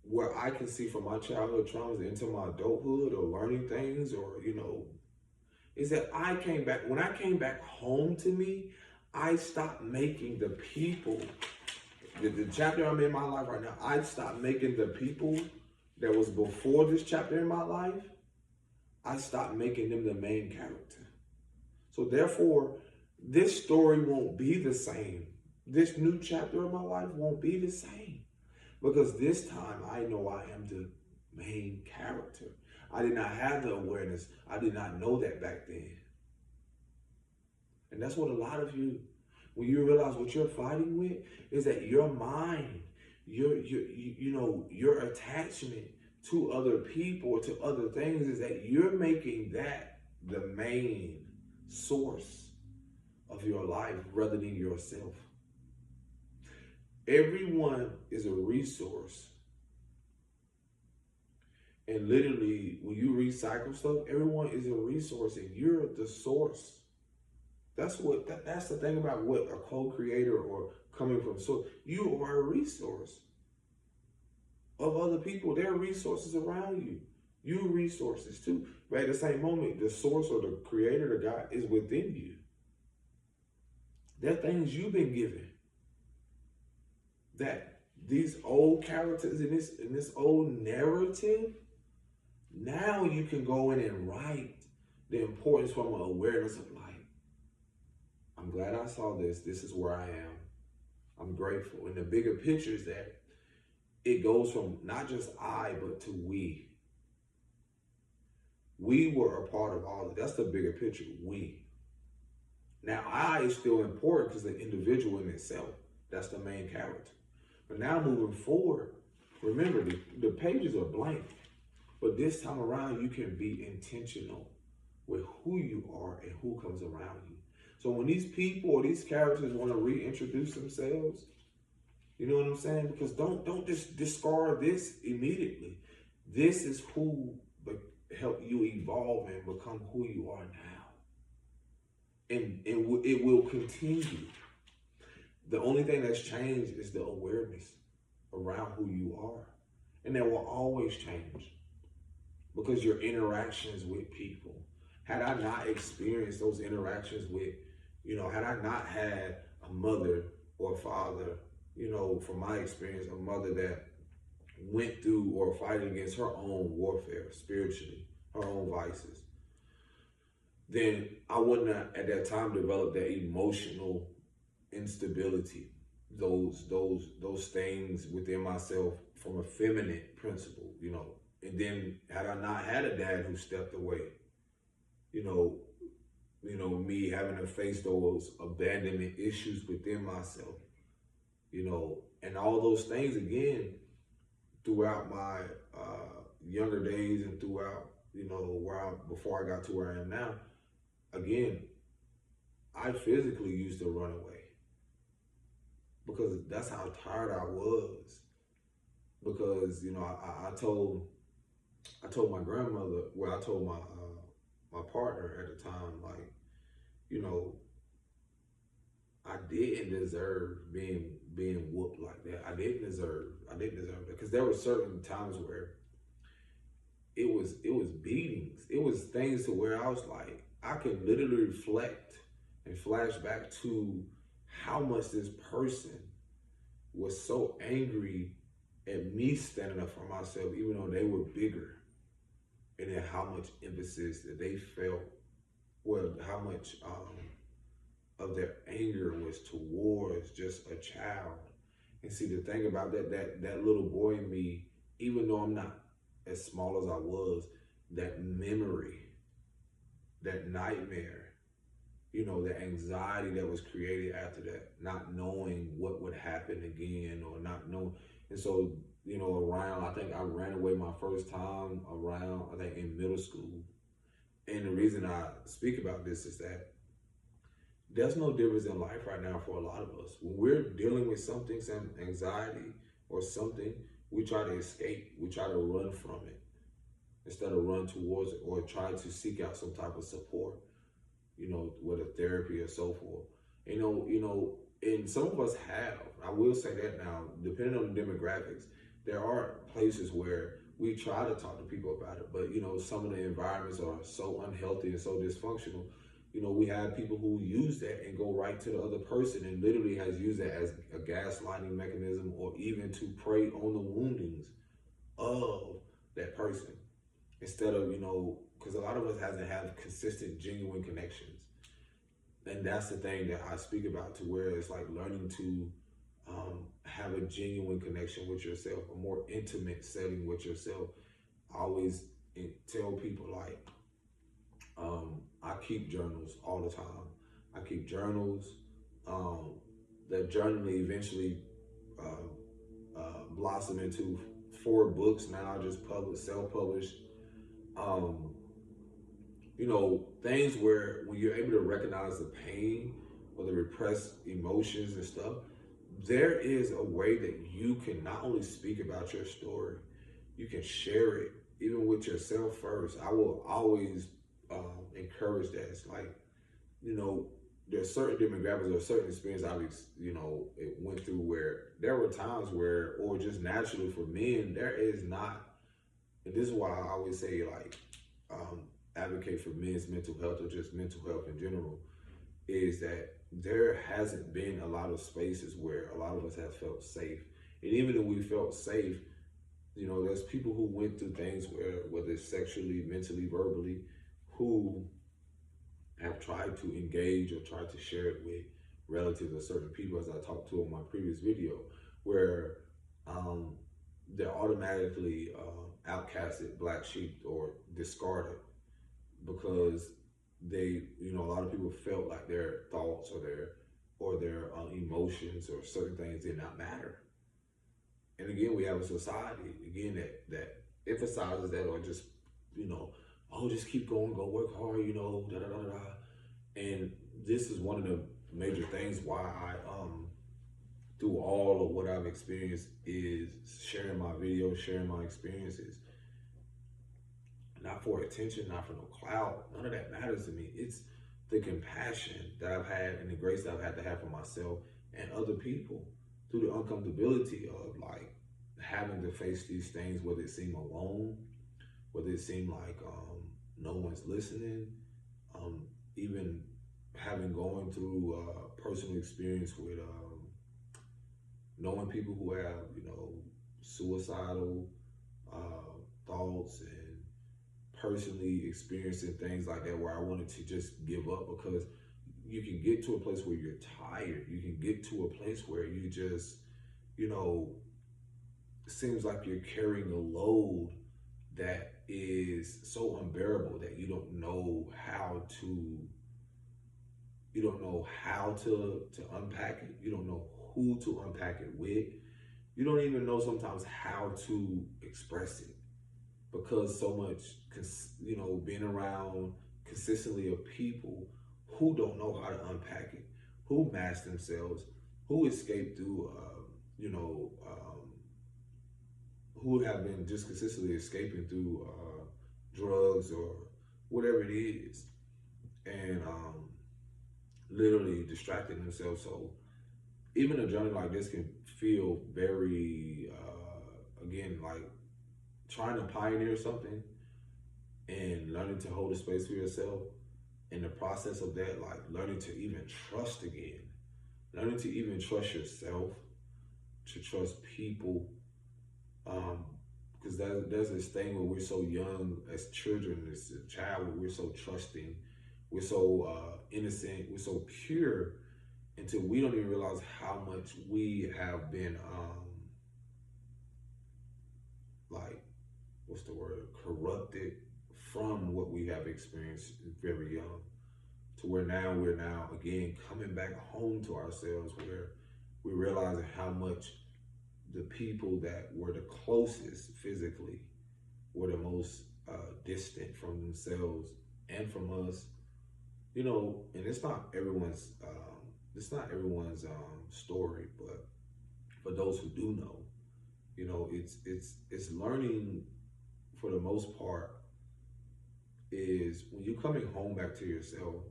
where I can see from my childhood traumas into my adulthood or learning things or, is that when I came back home to me, I stopped making the people, the chapter I'm in my life right now, I stopped making the people that was before this chapter in my life, I stopped making them the main character. So therefore, this story won't be the same. This new chapter of my life won't be the same. Because this time I know I am the main character. I did not have the awareness. I did not know that back then. And that's what a lot of you, when you realize what you're fighting with, is that your mind, your attachment to other people, to other things, is that you're making that the main source of your life rather than yourself. Everyone is a resource. And literally, when you recycle stuff, everyone is a resource and you're the source. That's the thing about what a co-creator or coming from source. You are a resource of other people. There are resources around you. You resources too. But at the same moment, the source or the creator, the God, is within you. There are things you've been given. That these old characters in this old narrative, now you can go in and write the importance from an awareness of life. I'm glad I saw this. This is where I am. I'm grateful. And the bigger picture is that it goes from not just I, but to we. We were a part of all of it. That's the bigger picture, we. Now, I is still important because the individual in itself, that's the main character. But now moving forward, remember the pages are blank. But this time around, you can be intentional with who you are and who comes around you. So when these people or these characters want to reintroduce themselves, you know what I'm saying? Because don't just discard this immediately. This is who help you evolve and become who you are now. And it will continue. The only thing that's changed is the awareness around who you are. And that will always change because your interactions with people. Had I not experienced those interactions with, had I not had a mother or a father, from my experience, a mother that went through or fighting against her own warfare spiritually, her own vices, then I wouldn't have at that time developed that emotional instability, those things within myself from a feminine principle, And then had I not had a dad who stepped away, me having to face those abandonment issues within myself, and all those things again throughout my younger days and throughout, before I got to where I am now, again, I physically used to run away because that's how tired I was. Because, I told my grandmother, I told my partner at the time, like, I didn't deserve being whooped like that. I didn't deserve that because there were certain times where it was beatings. It was things to where I was like, I could literally reflect and flash back to how much this person was so angry at me standing up for myself, even though they were bigger, and then how much emphasis that they felt, how much of their anger was towards just a child. And see, the thing about that little boy in me, even though I'm not as small as I was, that memory, that nightmare, the anxiety that was created after that, not knowing what would happen again or not knowing. And so, I think I ran away my first time in middle school. And the reason I speak about this is that there's no difference in life right now for a lot of us. When we're dealing with something, some anxiety or something, we try to escape. We try to run from it instead of run towards it or try to seek out some type of support, whether therapy or so forth. And some of us have. I will say that now, depending on the demographics, there are places where we try to talk to people about it, but some of the environments are so unhealthy and so dysfunctional. We have people who use that and go right to the other person and literally has used that as a gaslighting mechanism or even to prey on the woundings of that person instead of, because a lot of us hasn't had consistent, genuine connections. And that's the thing that I speak about, to where it's like learning to have a genuine connection with yourself, a more intimate setting with yourself. I always tell people, like, I keep journals all the time. I keep journals. Um, that journaling eventually blossomed into 4 books now, just published, self-published. Um, things where when you're able to recognize the pain or the repressed emotions and stuff, there is a way that you can not only speak about your story, you can share it even with yourself first. I will always encourage that. It's like, you know, there's certain demographics or certain experience it went through, where there were times where, or just naturally for men, there is not, and this is why I always say, like, advocate for men's mental health or just mental health in general, is that there hasn't been a lot of spaces where a lot of us have felt safe. And even if we felt safe, there's people who went through things where, whether it's sexually, mentally, verbally, who have tried to engage or tried to share it with relatives or certain people, as I talked to in my previous video, where they're automatically outcasted, black sheep, or discarded, because a lot of people felt like their thoughts or their emotions or certain things did not matter. And again, we have a society again that emphasizes that, or just, oh, just keep going, go work hard, da da da da. And this is one of the major things why I through all of what I've experienced, is sharing my videos, sharing my experiences. Not for attention, not for no clout. None of that matters to me. It's the compassion that I've had and the grace that I've had to have for myself and other people, through the uncomfortability of, like, having to face these things, whether it seem alone, whether it seem like no one's listening, even having going through personal experience with knowing people who have, suicidal thoughts, and personally experiencing things like that, where I wanted to just give up, because you can get to a place where you're tired. You can get to a place where you just, it seems like you're carrying a load that is so unbearable that you don't know how to unpack it. You don't know who to unpack it with. You don't even know sometimes how to express it, because so much, being around consistently of people who don't know how to unpack it, who mask themselves, who escape through, who have been just consistently escaping through drugs or whatever it is, and literally distracting themselves. So even a journey like this can feel very, again, like trying to pioneer something and learning to hold a space for yourself. In the process of that, like learning to even trust again, learning to even trust yourself, to trust people. Because there's this thing where we're so young as children, as a child, where we're so trusting, we're so innocent, we're so pure, until we don't even realize how much we have been, like, what's the word, corrupted from what we have experienced very young, to where now we're again coming back home to ourselves, where we're realizing how much the people that were the closest physically were the most distant from themselves and from us. And it's not everyone's story, but for those who do know, it's learning, for the most part, is when you're coming home back to yourself,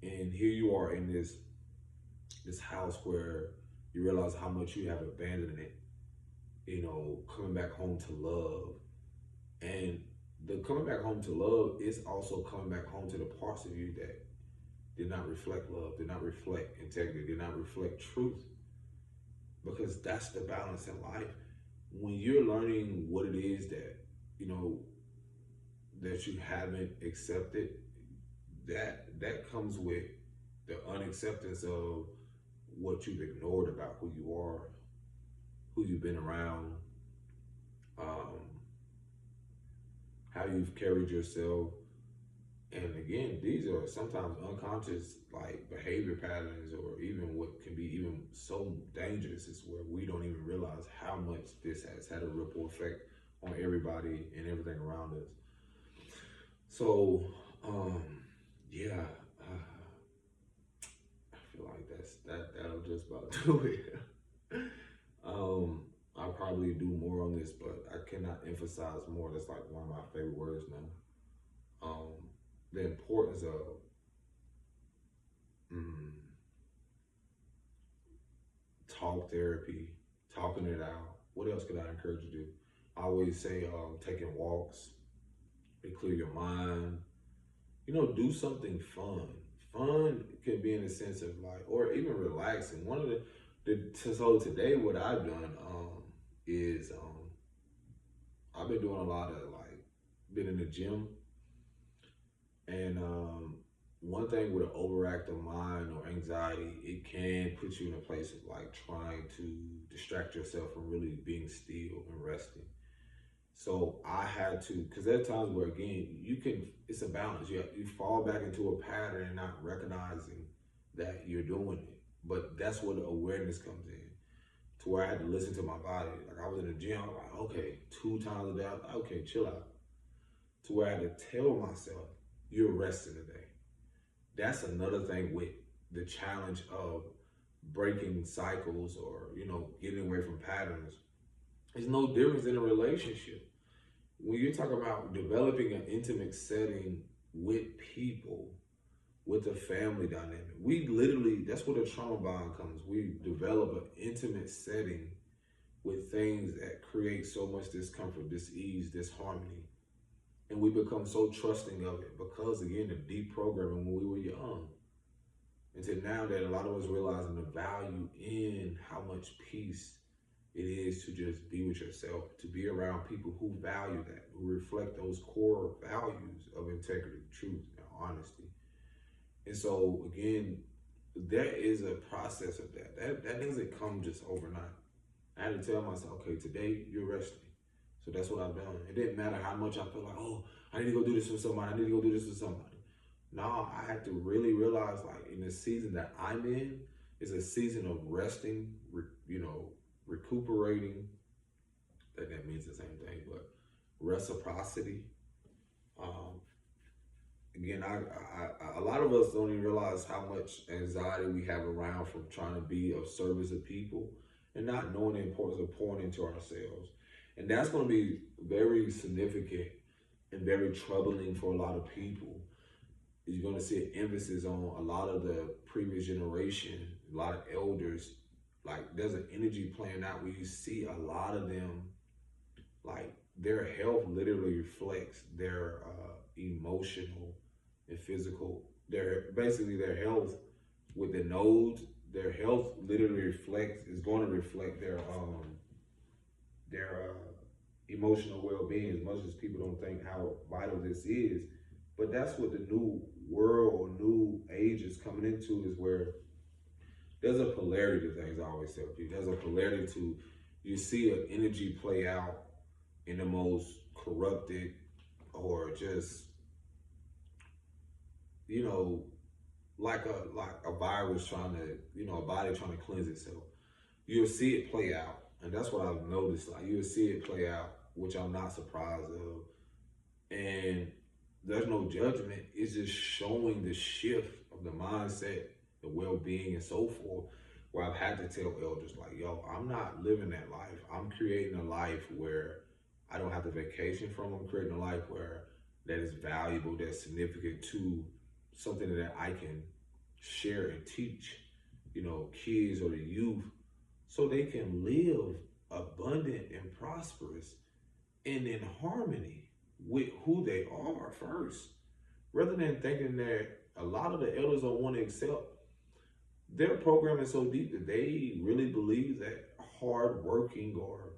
and here you are in this house where you realize how much you have abandoned it, coming back home to love. And the coming back home to love is also coming back home to the parts of you that did not reflect love, did not reflect integrity, did not reflect truth. Because that's the balance in life. When you're learning what it is that, that you haven't accepted, that comes with the unacceptance of what you've ignored about who you are, who you've been around, um, how you've carried yourself. And again, these are sometimes unconscious like behavior patterns, or even what can be even so dangerous is where we don't even realize how much this has had a ripple effect on everybody and everything around us. So, um, yeah, I feel like that'll just about do it. I'll probably do more on this, but I cannot emphasize more. That's like one of my favorite words now. Um, the importance of mm, talk therapy, talking it out. What else could I encourage you to do? I always say taking walks, to clear your mind. Do something fun. Fun can be in the sense of like, or even relaxing. One of so today what I've done is I've been doing a lot of like, been in the gym, and one thing with an overactive mind or anxiety, it can put you in a place of like trying to distract yourself from really being still and resting. So I had to, because there are times where again it's a balance. You fall back into a pattern and not recognizing that you're doing it. But that's where the awareness comes in, to where I had to listen to my body. Like I was in the gym, I was like, okay, 2 times a day, okay, chill out. To where I had to tell myself, you're resting today. That's another thing with the challenge of breaking cycles, or getting away from patterns. There's no difference in a relationship. When you're talking about developing an intimate setting with people, with a family dynamic, we literally, that's where the trauma bond comes. We develop an intimate setting with things that create so much discomfort, dis-ease, disharmony. And we become so trusting of it because, again, the deprogramming when we were young. Until now that a lot of us realizing the value in how much peace it is to just be with yourself, to be around people who value that, who reflect those core values of integrity, truth, and honesty. And so, again, there is a process of that. That doesn't come just overnight. I had to tell myself, okay, today you're resting. So that's what I've done. It didn't matter how much I felt like, oh, I need to go do this for somebody. I need to go do this for somebody. No, I had to really realize, like, in the season that I'm in, is a season of resting, recuperating. That means the same thing, but reciprocity. Um, Again, a lot of us don't even realize how much anxiety we have around from trying to be of service to people and not knowing the importance of pouring into ourselves. And that's going to be very significant and very troubling for a lot of people. You're going to see an emphasis on a lot of the previous generation, a lot of elders. Like, there's an energy playing out where you see a lot of them, like, their health literally reflects their emotional and physical. Their health with the nodes. Their health literally is going to reflect their emotional well-being, as much as people don't think how vital this is. But that's what the new world or new age is coming into, is where there's a polarity to things. I always tell people there's a polarity to, you see an energy play out in the most corrupted, or just, like a virus trying to, a body trying to cleanse itself. You'll see it play out. And that's what I've noticed. Like, you'll see it play out, which I'm not surprised of. And there's no judgment. It's just showing the shift of the mindset, the well-being, and so forth, where I've had to tell elders, like, yo, I'm not living that life. I'm creating a life where I don't have to vacation from. I'm creating a life where that is valuable, that's significant to something that I can share and teach, kids or the youth, so they can live abundant and prosperous and in harmony with who they are first, rather than thinking that a lot of the elders don't want to accept. Their programming so deep that they really believe that hard working, or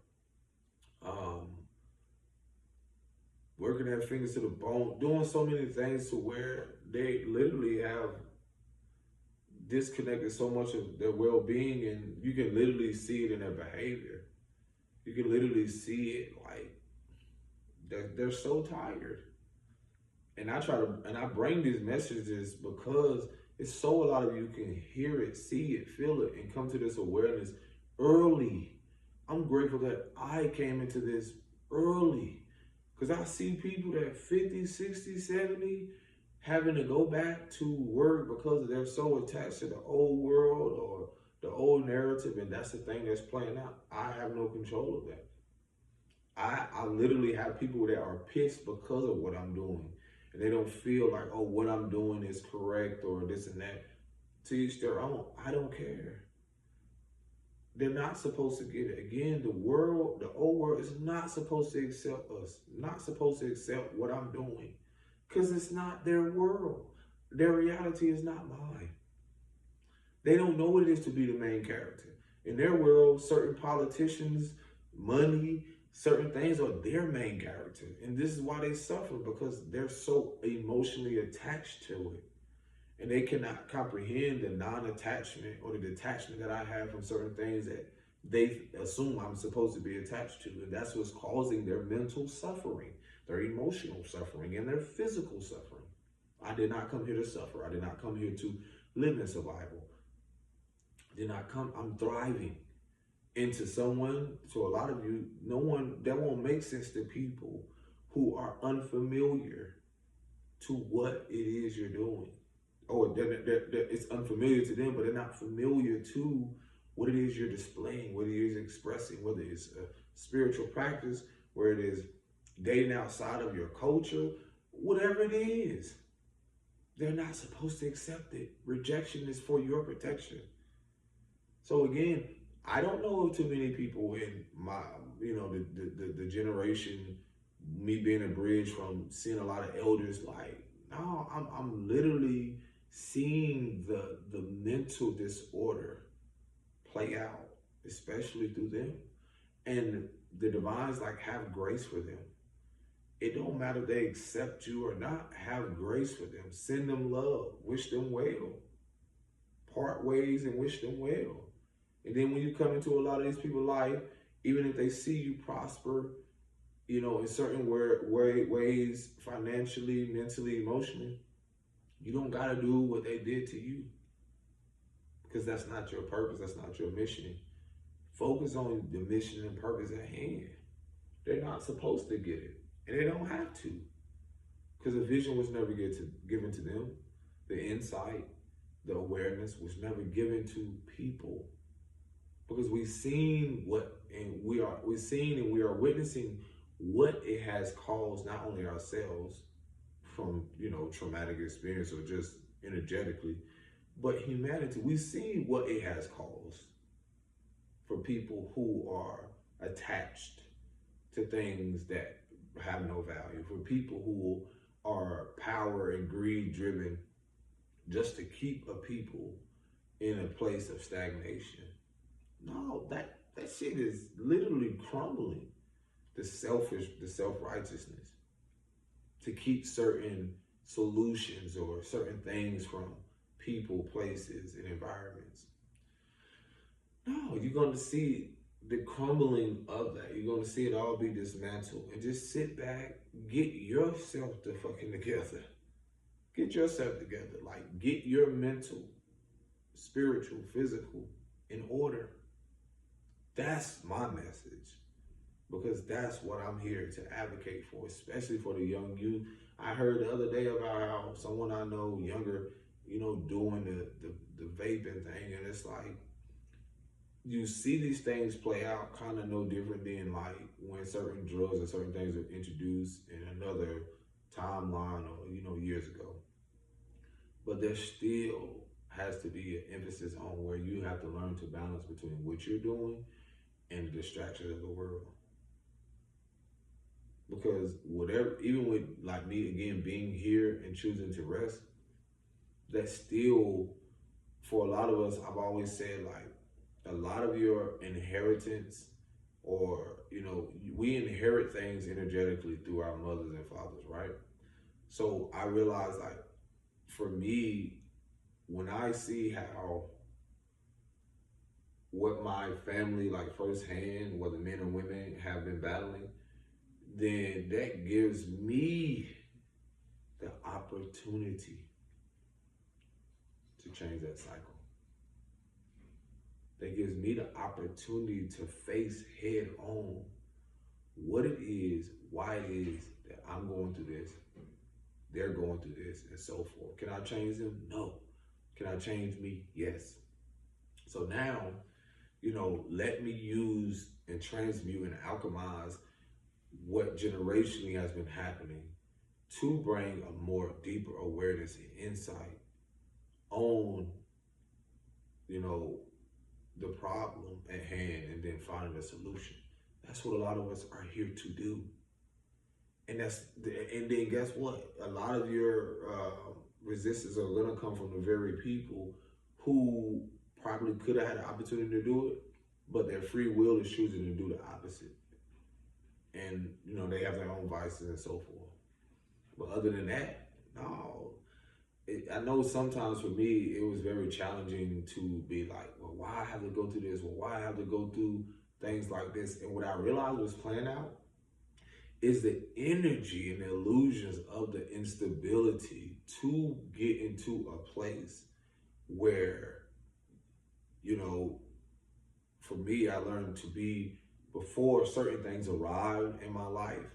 working their fingers to the bone, doing so many things to where they literally have disconnected so much of their well-being, and you can literally see it in their behavior. You can literally see it, like they're so tired. And I bring these messages because it's so a lot of you can hear it, see it, feel it, and come to this awareness early. I'm grateful that I came into this early, because I see people that 50, 60, 70 having to go back to work because they're so attached to the old world or the old narrative, and that's the thing that's playing out. I have no control of that. I literally have people that are pissed because of what I'm doing, and they don't feel like, oh, what I'm doing is correct or this and that. To each their own. I don't care. They're not supposed to get it. Again, the world, the old world is not supposed to accept us, not supposed to accept what I'm doing, because it's not their world. Their reality is not mine. They don't know what it is to be the main character. In their world, certain politicians, money, certain things are their main character. And this is why they suffer, because they're so emotionally attached to it. And they cannot comprehend the non-attachment or the detachment that I have from certain things that they assume I'm supposed to be attached to. And that's what's causing their mental suffering, their emotional suffering, and their physical suffering. I did not come here to suffer. I did not come here to live in survival. I'm thriving. And to a lot of you, that won't make sense to people who are unfamiliar to what it is you're doing. Or it's unfamiliar to them, but they're not familiar to what it is you're displaying, what it is expressing, whether it's a spiritual practice, where it is dating outside of your culture, whatever it is. They're not supposed to accept it. Rejection is for your protection. So again, I don't know too many people in my, the generation, me being a bridge from seeing a lot of elders, like, no, I'm literally seeing the mental disorder play out, especially through them. And the divines, like, have grace for them. It don't matter if they accept you or not, have grace for them. Send them love, wish them well. Part ways and wish them well. And then when you come into a lot of these people's life, even if they see you prosper, in certain ways, financially, mentally, emotionally, you don't got to do what they did to you, because that's not your purpose. That's not your mission. Focus on the mission and purpose at hand. They're not supposed to get it, and they don't have to, because the vision was never given to them. The insight, the awareness was never given to people, because we've seen we are witnessing what it has caused, not only ourselves from, traumatic experience or just energetically, but humanity. We've seen what it has caused for people who are attached to things that have no value, for people who are power and greed driven just to keep a people in a place of stagnation. No, that shit is literally crumbling. The self-righteousness to keep certain solutions or certain things from people, places, and environments. No, you're going to see the crumbling of that. You're going to see it all be dismantled. And just sit back, get yourself the fucking together. Get yourself together. Like, get your mental, spiritual, physical in order. That's my message, because that's what I'm here to advocate for, especially for the young youth. I heard the other day about how someone I know, younger, doing the vaping thing, and it's like, you see these things play out kind of no different than like when certain drugs or certain things are introduced in another timeline or, years ago. But there still has to be an emphasis on where you have to learn to balance between what you're doing and the distractions of the world. Because whatever, even with like me again being here and choosing to rest, that's still, for a lot of us, I've always said, like, a lot of your inheritance, or we inherit things energetically through our mothers and fathers, right? So I realized, like, for me, when I see how what my family, like firsthand, whether men or women, have been battling, then that gives me the opportunity to change that cycle. That gives me the opportunity to face head on what it is, why it is that I'm going through this, they're going through this, and so forth. Can I change them? No. Can I change me? Yes. So now, let me use and transmute and alchemize what generationally has been happening to bring a more deeper awareness and insight on, the problem at hand, and then finding a solution. That's what a lot of us are here to do. And then guess what? A lot of your resistance are gonna come from the very people who probably could have had the opportunity to do it, but their free will is choosing to do the opposite. And they have their own vices and so forth. But other than that, no. I know sometimes for me, it was very challenging to be like, well, why I have to go through this? Well, why I have to go through things like this? And what I realized was playing out is the energy and the illusions of the instability to get into a place where, for me, I learned to be, before certain things arrived in my life,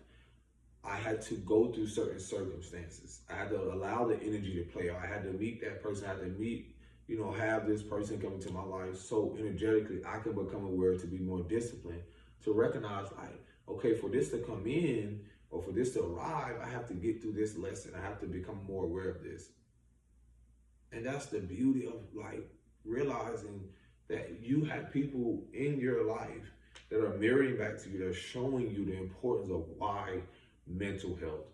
I had to go through certain circumstances. I had to allow the energy to play out. I had to meet that person. I had to meet, have this person come into my life so energetically I can become aware, to be more disciplined, to recognize, like, okay, for this to come in or for this to arrive, I have to get through this lesson. I have to become more aware of this. And that's the beauty of, like, realizing that you have people in your life that are mirroring back to you, that are showing you the importance of why mental health,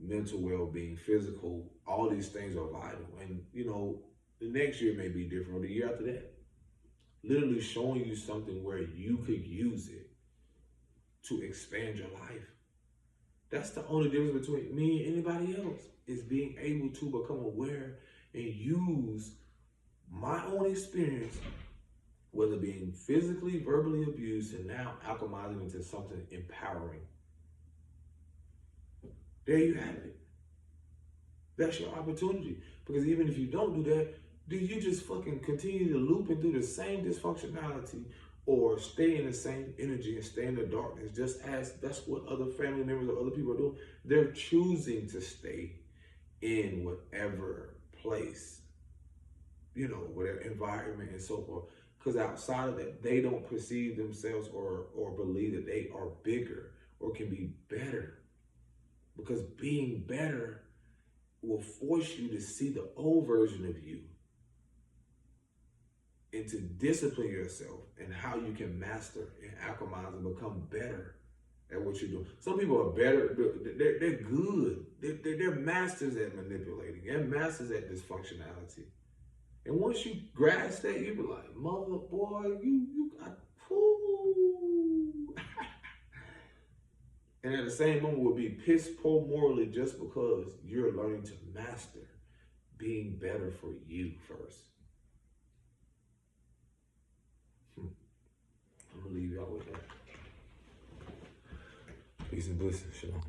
mental well-being, physical, all these things are vital. And the next year may be different, or the year after that. Literally showing you something where you could use it to expand your life. That's the only difference between me and anybody else, is being able to become aware and use my own experience, whether being physically, verbally abused, and now alchemizing into something empowering. There you have it. That's your opportunity. Because even if you don't do that, do you just fucking continue to loop and do the same dysfunctionality, or stay in the same energy and stay in the darkness, just as that's what other family members or other people are doing? They're choosing to stay in whatever place, whatever environment and so forth. Because outside of that, they don't perceive themselves or believe that they are bigger or can be better. Because being better will force you to see the old version of you and to discipline yourself and how you can master and alchemize and become better at what you're doing. Some people are better, they're good. They're masters at manipulating. They're masters at dysfunctionality. And once you grasp that, you be like, mother boy, you got fool. And at the same moment, will be piss poor morally, just because you're learning to master being better for you first. I'm gonna leave y'all with that. Peace and blessings. Shalom.